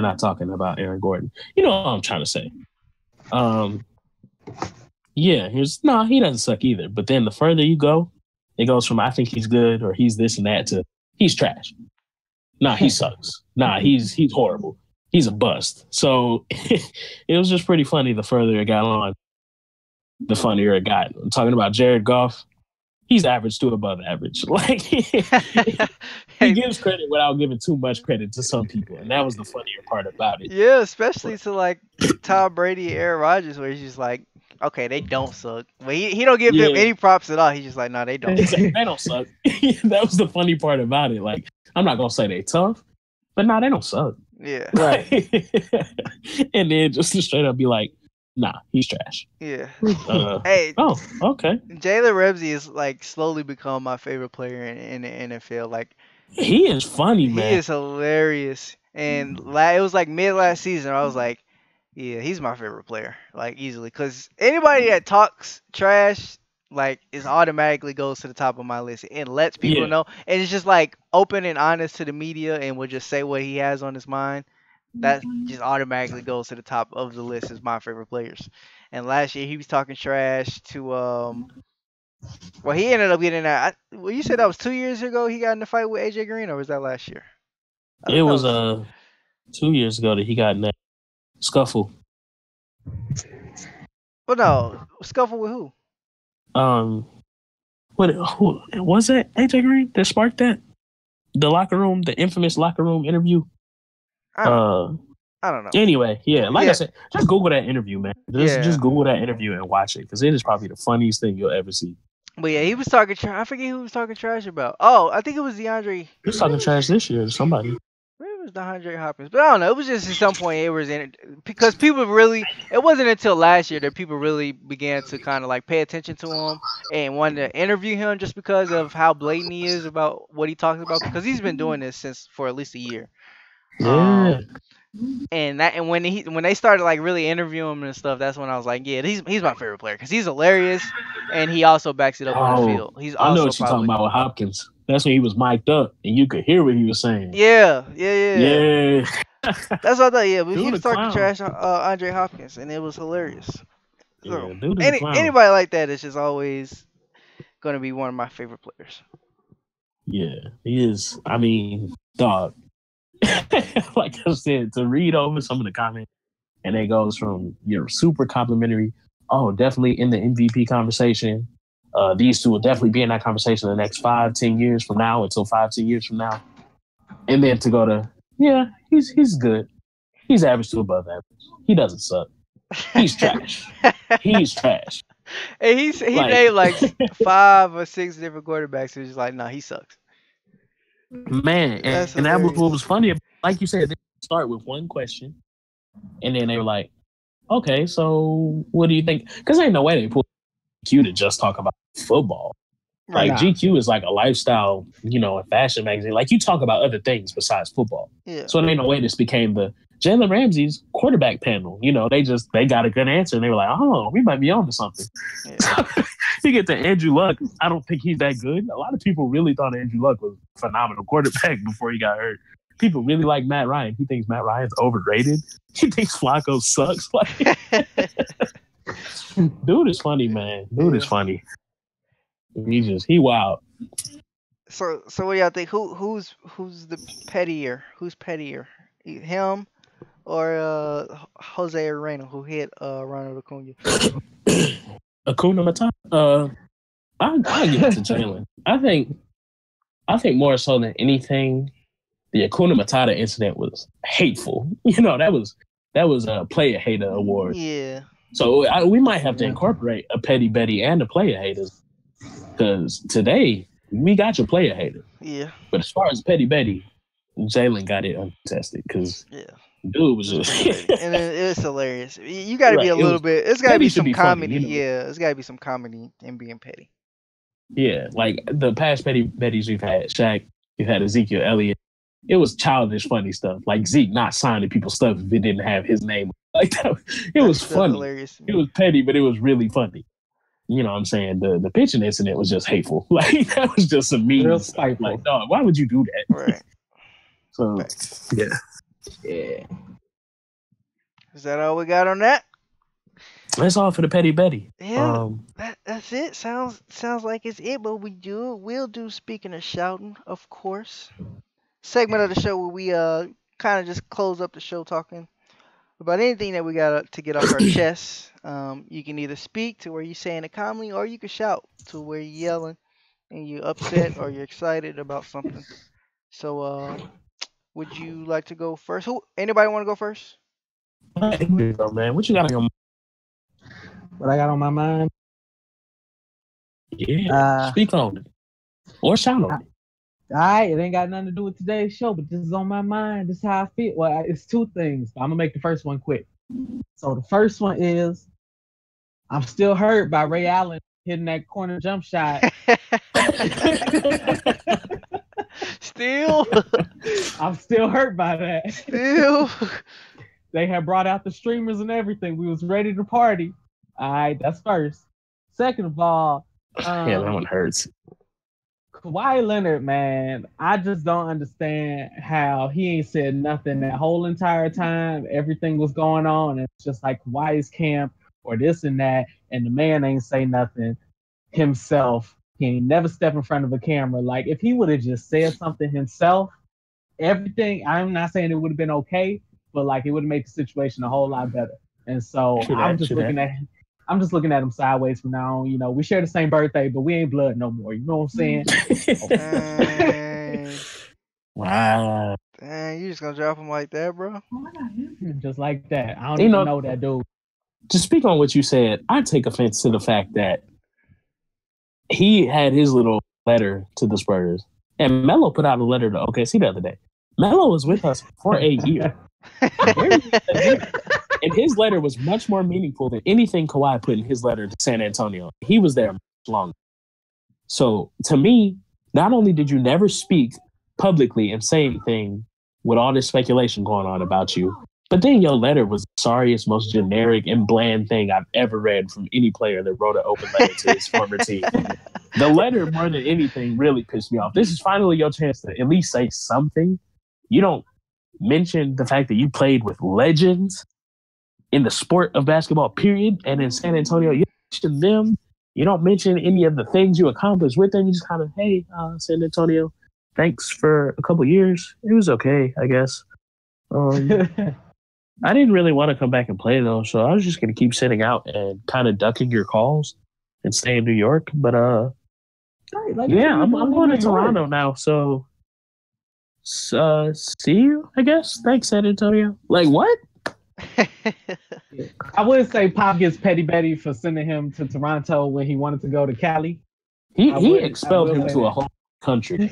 not talking about Aaron Gordon. You know what I'm trying to say. Yeah, he doesn't suck either. But then the further you go, it goes from I think he's good or he's this and that to he's trash. Nah, he sucks. Nah, he's horrible. He's a bust. So it was just pretty funny. The further it got on, the funnier it got. I'm talking about Jared Goff. He's average to above average. Like he gives credit without giving too much credit to some people, and that was the funnier part about it.
Yeah, especially to like Tom Brady, Aaron Rodgers, where he's just like, okay, they don't suck, but he don't give them any props at all. He's just like, no, they don't.
They don't suck. That was the funny part about it. Like, I'm not gonna say they tough, but nah, they don't suck.
Yeah,
right. And then just to straight up be like, nah, he's trash.
Yeah. Hey.
Oh, okay.
Jalen Ramsey is like slowly become my favorite player in the NFL. Like,
he is funny, man.
He is hilarious. And it was like mid last season. I was like, yeah, he's my favorite player, like easily. Because anybody that talks trash, like, is automatically goes to the top of my list and lets people know. And it's just like open and honest to the media and will just say what he has on his mind. That just automatically goes to the top of the list as my favorite players. And last year he was talking trash to well, he ended up getting that. Well, you said that was 2 years ago he got in the fight with AJ Green, or was that last year?
It was 2 years ago that he got in that scuffle.
Well, no, scuffle with who?
Who was that? AJ Green that sparked that? The infamous locker room interview.
I don't know.
Anyway, I said, just Google that interview, man. Just Google that interview and watch it because it is probably the funniest thing you'll ever see.
But yeah, he was talking trash. I forget who he was talking trash about. Oh, I think it was DeAndre.
He was talking trash this year to somebody.
Maybe it was DeAndre Hopkins, but I don't know. It was just at some point it was in because people really. It wasn't until last year that people really began to kind of like pay attention to him and wanted to interview him just because of how blatant he is about what he talks about because he's been doing this for at least a year.
Yeah.
And when they started like really interviewing him and stuff, that's when I was like, yeah, he's my favorite player because he's hilarious and he also backs it up on the field.
I know what you're talking about with Hopkins. That's when he was mic'd up and you could hear what he was saying.
Yeah.
That's
what I thought. Yeah, but he was talking trash on Andre Hopkins and it was hilarious. So, anybody like that is just always gonna be one of my favorite players.
Yeah, he is. I mean, dog. Like I said, to read over some of the comments, and it goes from super complimentary. Oh, definitely in the MVP conversation. These two will definitely be in that conversation in the next 5-10 years from now until 5-10 years from now. And then to go to he's good. He's average to above average. He doesn't suck. He's trash. He's trash.
And he named like 5 or 6 different quarterbacks. He's like, nah, he sucks.
Man, and that was what was funny. Like you said, they start with one question, and then they were like, "Okay, so what do you think?" Because ain't no way they pull GQ to just talk about football. Like GQ is like a lifestyle, a fashion magazine. Like you talk about other things besides football.
Yeah.
So it ain't no way this became the Jalen Ramsey's quarterback panel, they got a good answer and they were like, oh, we might be on to something.
Yeah.
So you get to Andrew Luck. I don't think he's that good. A lot of people really thought Andrew Luck was a phenomenal quarterback before he got hurt. People really like Matt Ryan. He thinks Matt Ryan's overrated. He thinks Flacco sucks. Like, dude is funny, man. Dude is funny. He wild.
So what do y'all think? Who's the pettier? Who's pettier? Him or Jose Arena, who hit Ronald Acuna?
Acuna Matata. I give it to Jalen. I think more so than anything, the Acuna Matata incident was hateful. That was a player hater award.
Yeah.
So we might have to incorporate a petty Betty and a player haters, because today we got your player hater.
Yeah.
But as far as petty Betty, Jalen got it uncontested because dude was just
and it was hilarious. You got to be a little bit. It's got to be some comedy.
Funny,
Yeah, it's got to be some comedy in being petty.
Yeah, like the past petty Bettys we've had, Shaq, we've had Ezekiel Elliott. It was childish, funny stuff. Like Zeke not signing people's stuff if it didn't have his name. Like that, it was funny.
Hilarious.
It was petty, but it was really funny. You know what I'm saying? The pitching incident was just hateful. Like that was just some mean stuff. Like, dog, why would you do that?
Right.
So yeah.
Is that all we got on that?
That's all for the petty Betty.
Yeah, that's it. Sounds like it's it. But we'll do. Speaking of shouting, of course, segment of the show where we kind of just close up the show talking about anything that we got to get off our chests. You can either speak to where you're saying it calmly, or you can shout to where you're yelling and you're upset or you're excited about something. So, would you like to go first? Anybody want to go first?
Man, what you got on your mind?
What I got on my mind?
Yeah, speak on it. Or shout on it.
All right, it ain't got nothing to do with today's show, but this is on my mind. This is how I feel. Well, it's two things. I'm going to make the first one quick. So the first one is I'm still hurt by Ray Allen hitting that corner jump shot.
Still?
I'm still hurt by that.
Still?
They had brought out the streamers and everything. We was ready to party. All right, that's first. Second of all,
yeah, that one hurts.
Kawhi Leonard, man, I just don't understand how he ain't said nothing that whole entire time. Everything was going on, and it's just like Kawhi's camp or this and that, and the man ain't say nothing himself. He ain't never step in front of a camera. Like, if he would have just said something himself, everything, I'm not saying it would have been okay, but like it would have made the situation a whole lot better. And so I'm just looking at him sideways from now on. You know, we share the same birthday, but we ain't blood no more. You know what I'm saying?
Wow.
Dang, you just gonna drop him like that, bro?
Just like that. I don't even know that dude.
To speak on what you said, I take offense to the fact that he had his little letter to the Spurs, and Melo put out a letter to OKC the other day. Melo was with us for a year. And his letter was much more meaningful than anything Kawhi put in his letter to San Antonio. He was there much longer. So to me, not only did you never speak publicly and say anything with all this speculation going on about you, but then your letter was the sorriest, most generic and bland thing I've ever read from any player that wrote an open letter to his former team. The letter, more than anything, really pissed me off. This is finally your chance to at least say something. You don't mention the fact that you played with legends in the sport of basketball, period. And in San Antonio, you mention them. You don't mention any of the things you accomplished with them. You just kind of, hey, San Antonio, thanks for a couple years. It was okay, I guess. I didn't really want to come back and play, though, so I was just going to keep sitting out and kind of ducking your calls and stay in New York. But, yeah, I'm going to Toronto now, so see you, I guess. Thanks, San Antonio. Like, what?
I would say Pop gets petty Betty for sending him to Toronto when he wanted to go to Cali.
He expelled him to a whole country.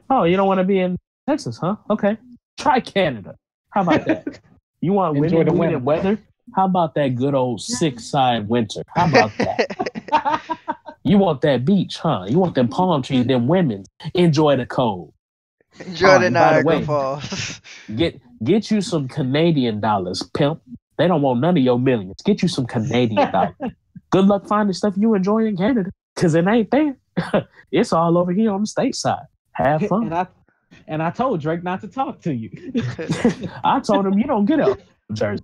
Oh, you don't want to be in Texas, huh? Okay. Try Canada. How about that? You want winter weather? How about that good old 6-side winter? How about that? You want that beach, huh? You want them palm trees, them women. Enjoy the cold.
Enjoy the Niagara Falls.
Get Get you some Canadian dollars, pimp. They don't want none of your millions. Get you some Canadian dollars. Good luck finding stuff you enjoy in Canada, because it ain't there. It's all over here on the state side. Have fun.
And I told Drake not to talk to you.
I told him you don't get a jersey.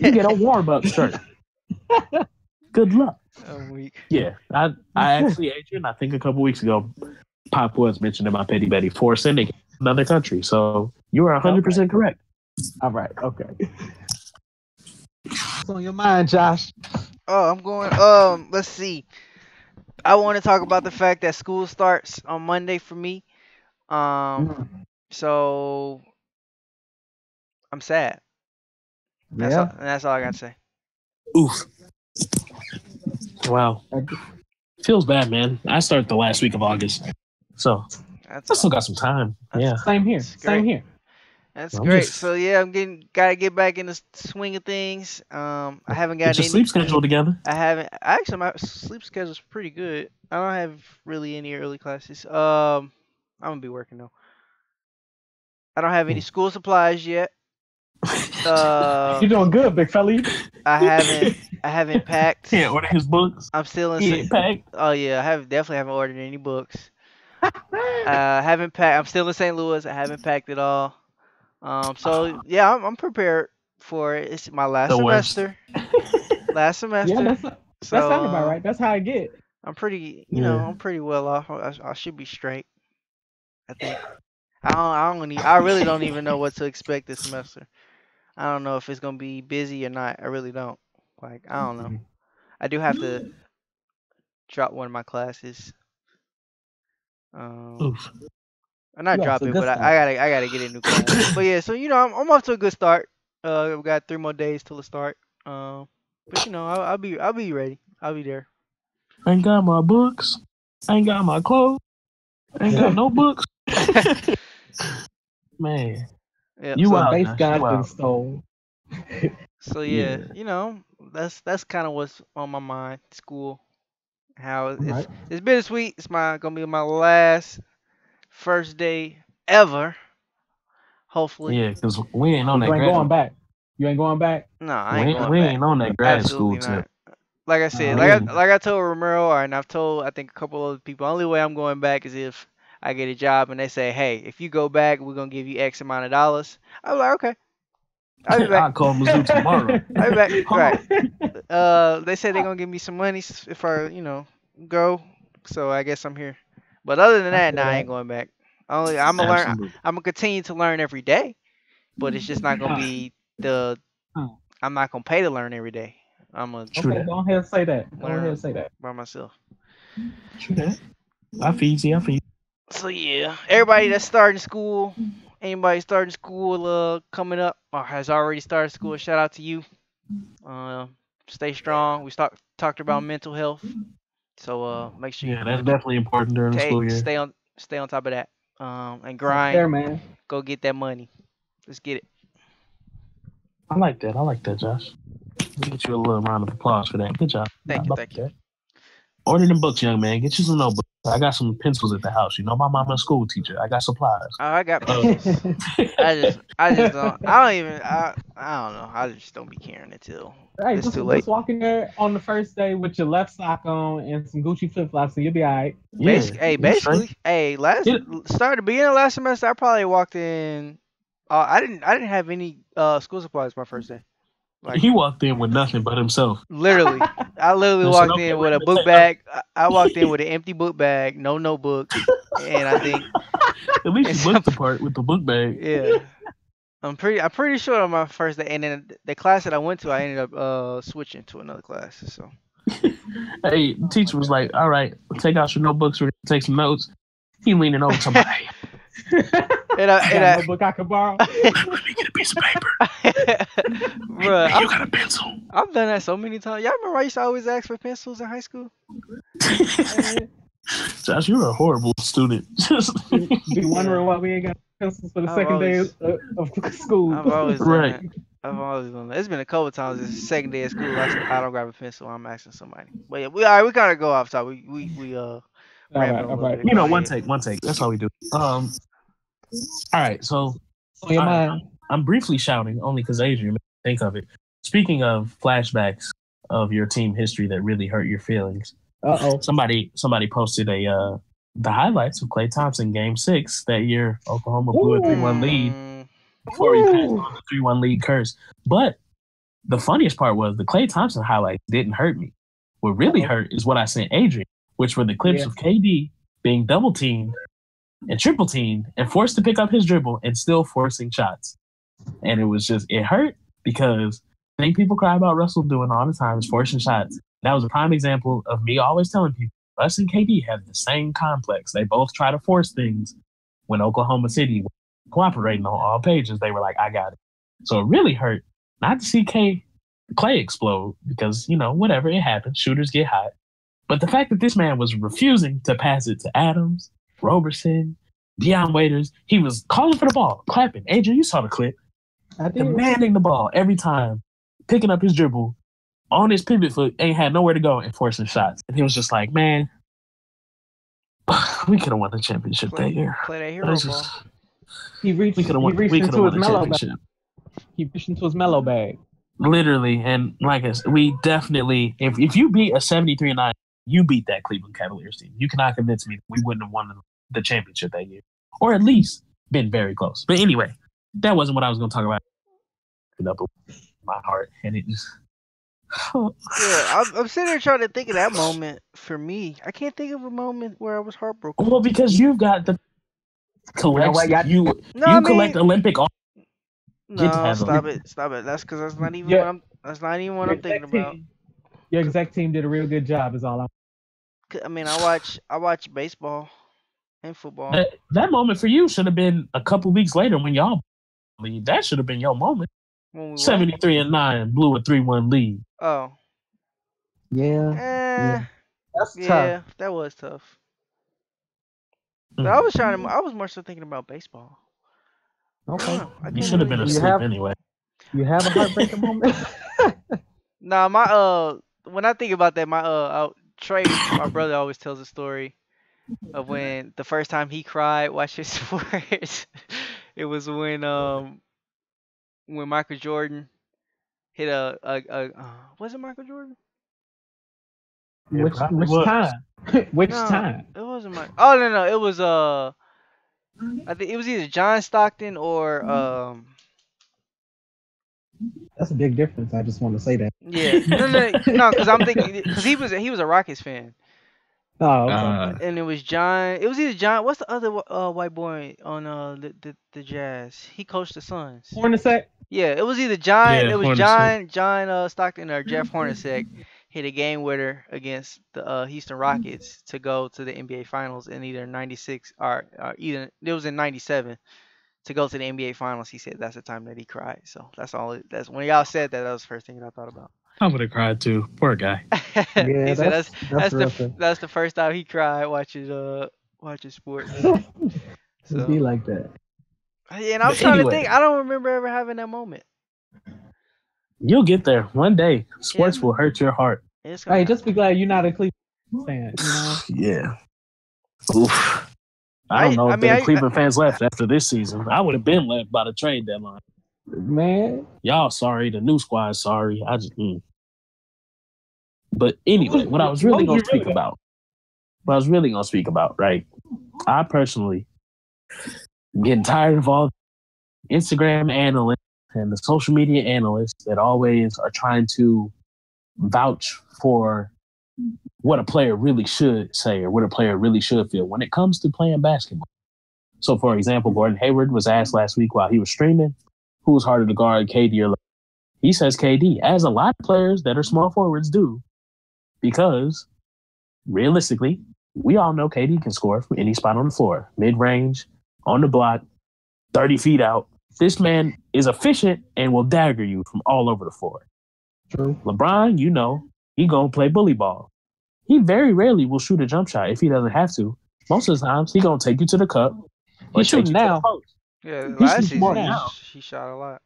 You get a warm-up shirt. Good luck.
I'm weak.
Yeah, I actually, Adrian, I think a couple weeks ago, Pop was mentioning my Petty Betty for sending another country. So you are 100% correct.
All right. Okay. What's on your mind, Josh?
Oh, I'm going. Let's see. I want to talk about the fact that school starts on Monday for me. So I'm sad. That's all I got to say.
Oof. Wow. Feels bad, man. I start the last week of August. So I still got some time. Yeah.
Same here. Same here.
That's great. So yeah, gotta get back in the swing of things. I haven't got
your sleep schedule together.
I haven't. Actually, my sleep schedule's pretty good. I don't have really any early classes. I'm gonna be working though. I don't have any school supplies yet.
You're doing good, big fella.
I haven't packed.
Can't order his books.
I'm still in.
Packed.
Oh yeah, I definitely haven't ordered any books. Haven't packed. I'm still in St. Louis. I haven't packed it all. So yeah, I'm prepared for it. It's my last semester. Last semester.
Yeah, that sounds about right. That's how I get.
I'm pretty, I'm pretty well off. I should be straight. I think. I really don't even know what to expect this semester. I don't know if it's gonna be busy or not. I really don't. Like, I don't know. I do have to drop one of my classes.
Oof.
I'm not dropping, but I gotta get a new class. But yeah, so I'm off to a good start. We got 3 more days till the start. But I'll be ready. I'll be there.
I ain't got my books. I ain't got my clothes. I ain't got no books. Man.
Yeah,
you out.
Base got been stolen.
So yeah, that's kind of what's on my mind. School, how it's bittersweet. It's gonna be my last first day ever. Hopefully.
Yeah, because we ain't on that.
You ain't going back. You ain't going back.
No, I ain't going back.
We ain't on that grad
Absolutely
school
not.
tip.
Like I said, like I told Romero, and I've told I think a couple other people. Only way I'm going back is if I get a job and they say, "Hey, if you go back, we're gonna give you X amount of dollars." I'm like, "Okay, I'll be back."
I'll call Mizzou tomorrow.
I'll be back. Right. They said they're gonna give me some money if I, go. So I guess I'm here. But other than that, I ain't going back. I'm gonna learn. I'm gonna continue to learn every day, but it's just not gonna be I'm not gonna pay to learn every day. I'm gonna.
Go ahead and say that. Go ahead and say that
by myself.
True that. I feed you.
So yeah, everybody that's starting school, anybody starting school coming up or has already started school, shout out to you. Stay strong. We talked about mental health, so make sure.
Yeah, that's definitely important during the school year.
Stay on top of that. And grind.
There, man.
Go get that money. Let's get it.
I like that, Josh. We'll get you a little round of applause for that. Good job.
Thank you.
Order them books, young man. Get you some notebooks. I got some pencils at the house. My mama's a school teacher. I got supplies.
Oh, I got pencils. I just don't. I don't know. I just don't be caring until it's too late.
Just walk in there on the first day with your left sock on and some Gucci flip flops, and you'll be all right.
Basically, start the beginning of last semester, I probably walked in. I didn't have any school supplies my first day.
Like, he walked in with nothing but himself.
Literally. I walked in with a book bag. I walked in with an empty book bag, no notebook. And I think
at least you looked the part with the book bag.
Yeah. I'm pretty sure on my first day. And then the class that I went to, I ended up switching to another class. So
hey, the teacher was like, all right, take out your notebooks, we're gonna take some notes. He leaning over to me.
And a notebook I could borrow.
Let me get a piece of paper.
Bruh,
you got a pencil.
I've done that so many times. Y'all remember I used to always ask for pencils in high school?
Josh, you're a horrible student.
Be wondering why we ain't got pencils for the second day of school.
I've always done that. It's been a couple times this second day of school. I don't grab a pencil. I'm asking somebody. But yeah, we kind of go off top. We
all right.
One take. That's all we do. All right. So
your mind.
I'm briefly shouting only because Adrian made me think of it. Speaking of flashbacks of your team history that really hurt your feelings, somebody posted the highlights of Klay Thompson Game 6 that year. Oklahoma blew a 3-1 lead before he passed on the 3-1 lead curse. But the funniest part was the Klay Thompson highlights didn't hurt me. What really hurt is what I sent Adrian, which were the clips of KD being double teamed and triple teamed and forced to pick up his dribble and still forcing shots. And it hurt because the thing people cry about Russell doing all the time is forcing shots. That was a prime example of me always telling people, Russ and KD have the same complex. They both try to force things. When Oklahoma City was cooperating on all pages, they were like, I got it. So it really hurt not to see Klay explode because, whatever, it happens. Shooters get hot. But the fact that this man was refusing to pass it to Adams, Roberson, Deion Waiters, he was calling for the ball, clapping. Adrian, you saw the clip. Demanding the ball every time, picking up his dribble on his pivot foot, ain't had nowhere to go and forcing shots. And he was just like, man, we could have won the championship that year.
Play that hero ball.
He reached into his mellow bag. He reached into his mellow bag.
Literally, and like I said, we definitely, if you beat a 73-9, you beat that Cleveland Cavaliers team. You cannot convince me we wouldn't have won the championship that year. Or at least been very close. But anyway, that wasn't what I was going to talk about. Up my heart, and it just...
Yeah, I'm sitting there trying to think of that moment for me. I can't think of a moment where I was heartbroken.
Well, because you've got the collect collect Olympic.
No, stop it. That's because that's not even what I'm thinking about.
Your exec team did a real good job. Is all
I mean, I watch baseball and football.
That moment for you should have been a couple weeks later when y'all lead. That should have been your moment. 73-9 blew a 3-1 lead.
Oh.
Yeah. That's tough.
Yeah, that was tough. But I was more so thinking about baseball.
Okay.
You should have been asleep anyway.
You have a heartbreaking moment?
Nah, when I think about that, Trey, my brother, always tells a story of when the first time he cried watching sports. It was when Michael Jordan hit was it Michael Jordan?
Which time? Which time?
It wasn't Michael. Oh no, it was I think it was either John Stockton or
That's a big difference. I just want to say that.
Yeah, no, because I'm thinking because he was a Rockets fan.
Oh, okay.
And it was John. It was either John. What's the other white boy on the Jazz? He coached the Suns.
Hornacek.
Yeah, it was either John.
Yeah,
it was
Hornacek.
John Stockton or Jeff Hornacek hit a game winner against the Houston Rockets to go to the NBA Finals in either '96 or either it was in '97 to go to the NBA Finals. He said that's the time that he cried. So that's all. That's when y'all said that. That was the first thing I thought about.
I would have cried too. Poor guy.
Yeah,
he said that's the first time he cried watching sports.
So be like that.
Yeah, and I'm trying to think. I don't remember ever having that moment.
You'll get there one day. Sports will hurt your heart.
Hey, just be glad you're not a Cleveland fan.
Yeah. Oof. I don't know if there are Cleveland fans left after this season. I would have been left by the trade deadline.
Man,
y'all sorry. The new squad sorry. I just. But anyway, what I was really going to speak about, right? I personally am getting tired of all Instagram analysts and the social media analysts that always are trying to vouch for what a player really should say or what a player really should feel when it comes to playing basketball. So, for example, Gordon Hayward was asked last week while he was streaming, who was harder to guard, KD or LeBron? He says KD, as a lot of players that are small forwards do, because realistically, we all know KD can score from any spot on the floor, mid-range, on the block, 30 feet out. This man is efficient and will dagger you from all over the floor.
True.
LeBron, he gonna play bully ball. He very rarely will shoot a jump shot if he doesn't have to. Most of the times, he gonna take you to the cup.
He's shooting now.
Yeah, last season he shot a lot.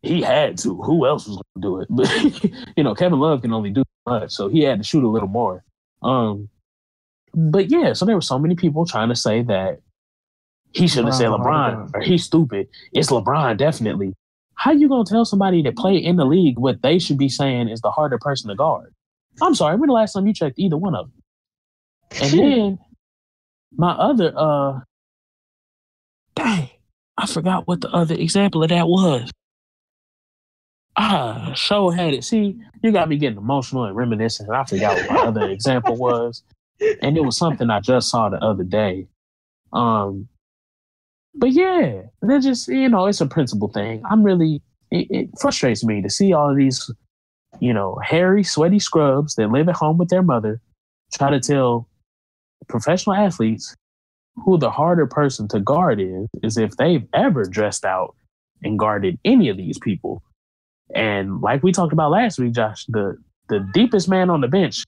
He had to. Who else was gonna do it? But Kevin Love can only do much, so he had to shoot a little more. But yeah, so there were so many people trying to say that he shouldn't have said LeBron or he's stupid. It's LeBron, definitely. how you gonna tell somebody that play in the league what they should be saying is the harder person to guard? I'm sorry, when the last time you checked either one of them? And then my other dang, I forgot what the other example of that was. So had it. See, you got me getting emotional and reminiscent, and I forgot what my other example was. And it was something I just saw the other day. But yeah, they're just, it's a principle thing. It frustrates me to see all of these, hairy, sweaty scrubs that live at home with their mother try to tell professional athletes who the harder person to guard is if they've ever dressed out and guarded any of these people. And like we talked about last week, Josh, the deepest man on the bench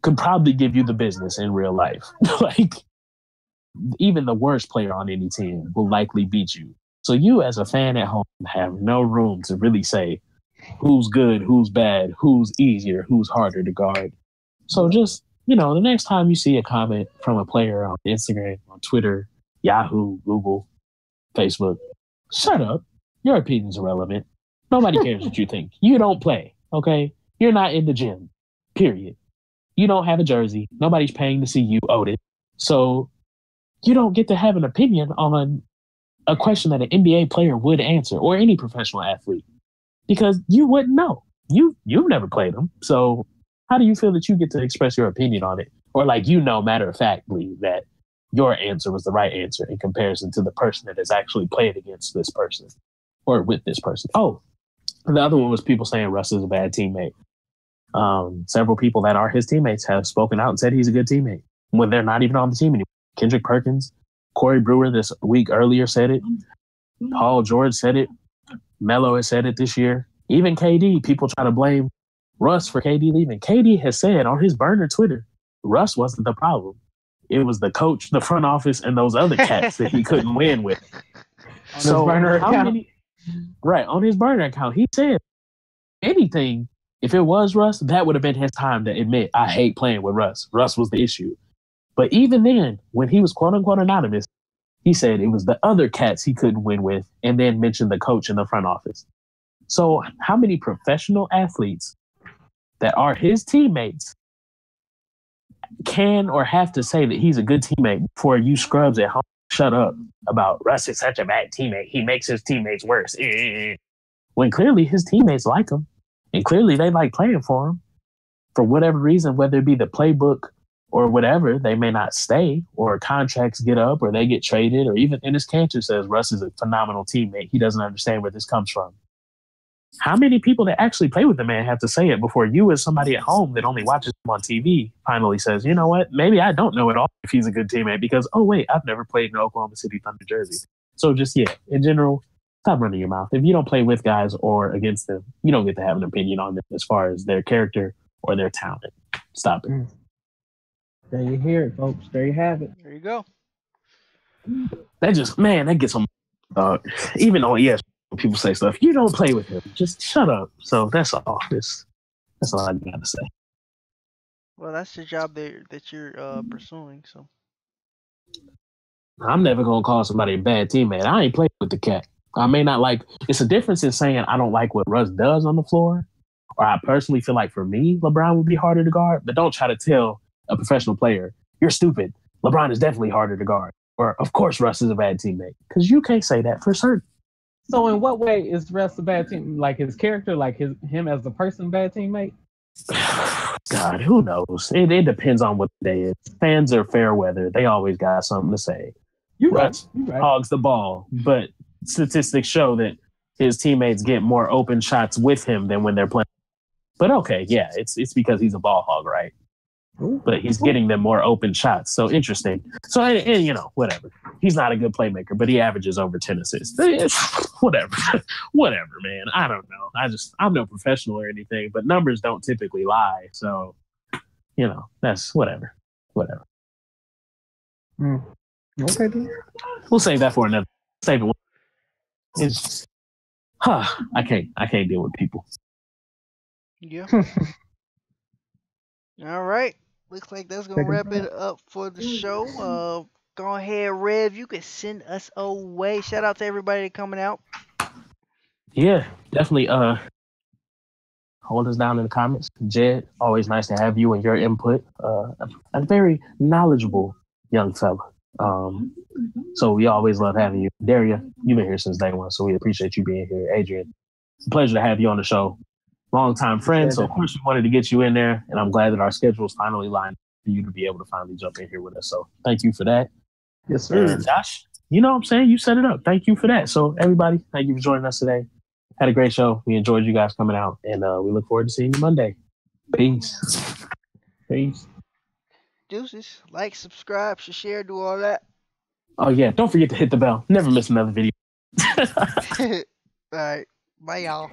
could probably give you the business in real life. Like, even the worst player on any team will likely beat you. So you as a fan at home have no room to really say who's good, who's bad, who's easier, who's harder to guard. So just, the next time you see a comment from a player on Instagram, on Twitter, Yahoo, Google, Facebook, shut up. Your opinion's irrelevant. Nobody cares what you think. You don't play, okay? You're not in the gym, period. You don't have a jersey. Nobody's paying to see you, Odin. So you don't get to have an opinion on a question that an NBA player would answer or any professional athlete because you wouldn't know. You've never played them. So how do you feel that you get to express your opinion on it? Or matter of factly, that your answer was the right answer in comparison to the person that has actually played against this person or with this person. Oh, the other one was people saying Russ is a bad teammate. Several people that are his teammates have spoken out and said he's a good teammate when they're not even on the team anymore. Kendrick Perkins, Corey Brewer this week earlier said it. Paul George said it. Melo has said it this year. Even KD, people try to blame Russ for KD leaving. KD has said on his burner Twitter, Russ wasn't the problem. It was the coach, the front office, and those other cats that he couldn't win with.
On his burner account.
On his burner account, he said anything. If it was Russ, that would have been his time to admit, I hate playing with Russ. Russ was the issue. But even then, when he was quote-unquote anonymous, he said it was the other cats he couldn't win with and then mentioned the coach in the front office. So how many professional athletes that are his teammates can or have to say that he's a good teammate before you scrubs at home shut up about Russ is such a bad teammate. He makes his teammates worse. When clearly his teammates like him and clearly they like playing for him for whatever reason, whether it be the playbook or whatever, they may not stay or contracts get up or they get traded or even Enes Kanter says Russ is a phenomenal teammate. He doesn't understand where this comes from. How many people that actually play with the man have to say it before you as somebody at home that only watches him on TV finally says, you know what, maybe I don't know at all if he's a good teammate because, oh, wait, I've never played in Oklahoma City Thunder jersey. So just, in general, stop running your mouth. If you don't play with guys or against them, you don't get to have an opinion on them as far as their character or their talent. Stop it.
There you hear it, folks. There you have it.
There you go.
That gets on. Even on when people say stuff, you don't play with him. Just shut up. So that's all. That's all I got to say.
Well, that's the job that you're pursuing. So
I'm never gonna call somebody a bad teammate. I ain't playing with the cat. I may not like. It's a difference in saying I don't like what Russ does on the floor, or I personally feel like for me, LeBron would be harder to guard. But don't try to tell a professional player, you're stupid. LeBron is definitely harder to guard. Or, of course, Russ is a bad teammate. Because you can't say that for certain.
So in what way is Russ a bad team? Like his character, like him as a person, bad teammate?
God, who knows? It depends on what the day is. Fans are fair weather. They always got something to say. Russ hogs the ball. But statistics show that his teammates get more open shots with him than when they're playing. But okay, yeah, it's because he's a ball hog, right? But he's getting them more open shots. So interesting. So, and whatever. He's not a good playmaker, but he averages over 10 assists. Whatever. Whatever, man. I don't know. I'm no professional or anything, but numbers don't typically lie. So, that's whatever. Whatever.
Okay, dude.
We'll save that for another. Save it. It's, I can't deal with people.
Yeah. All right. Looks like that's gonna wrap it up for the show. Go ahead, Rev. You can send us away. Shout out to everybody coming out.
Yeah, definitely. Hold us down in the comments. Jed, always nice to have you and your input. A very knowledgeable young fella. So we always love having you. Daria, you've been here since day one, so we appreciate you being here. Adrian, it's a pleasure to have you on the show. Long-time friend, so of course we wanted to get you in there, and I'm glad that our schedules finally lined up for you to be able to finally jump in here with us. So thank you for that.
Yes, sir.
And Josh, you know what I'm saying? You set it up. Thank you for that. So everybody, thank you for joining us today. Had a great show. We enjoyed you guys coming out, and we look forward to seeing you Monday. Peace.
Peace.
Deuces. Like, subscribe, share, do all that.
Oh, yeah. Don't forget to hit the bell. Never miss another video.
All right. Bye, y'all.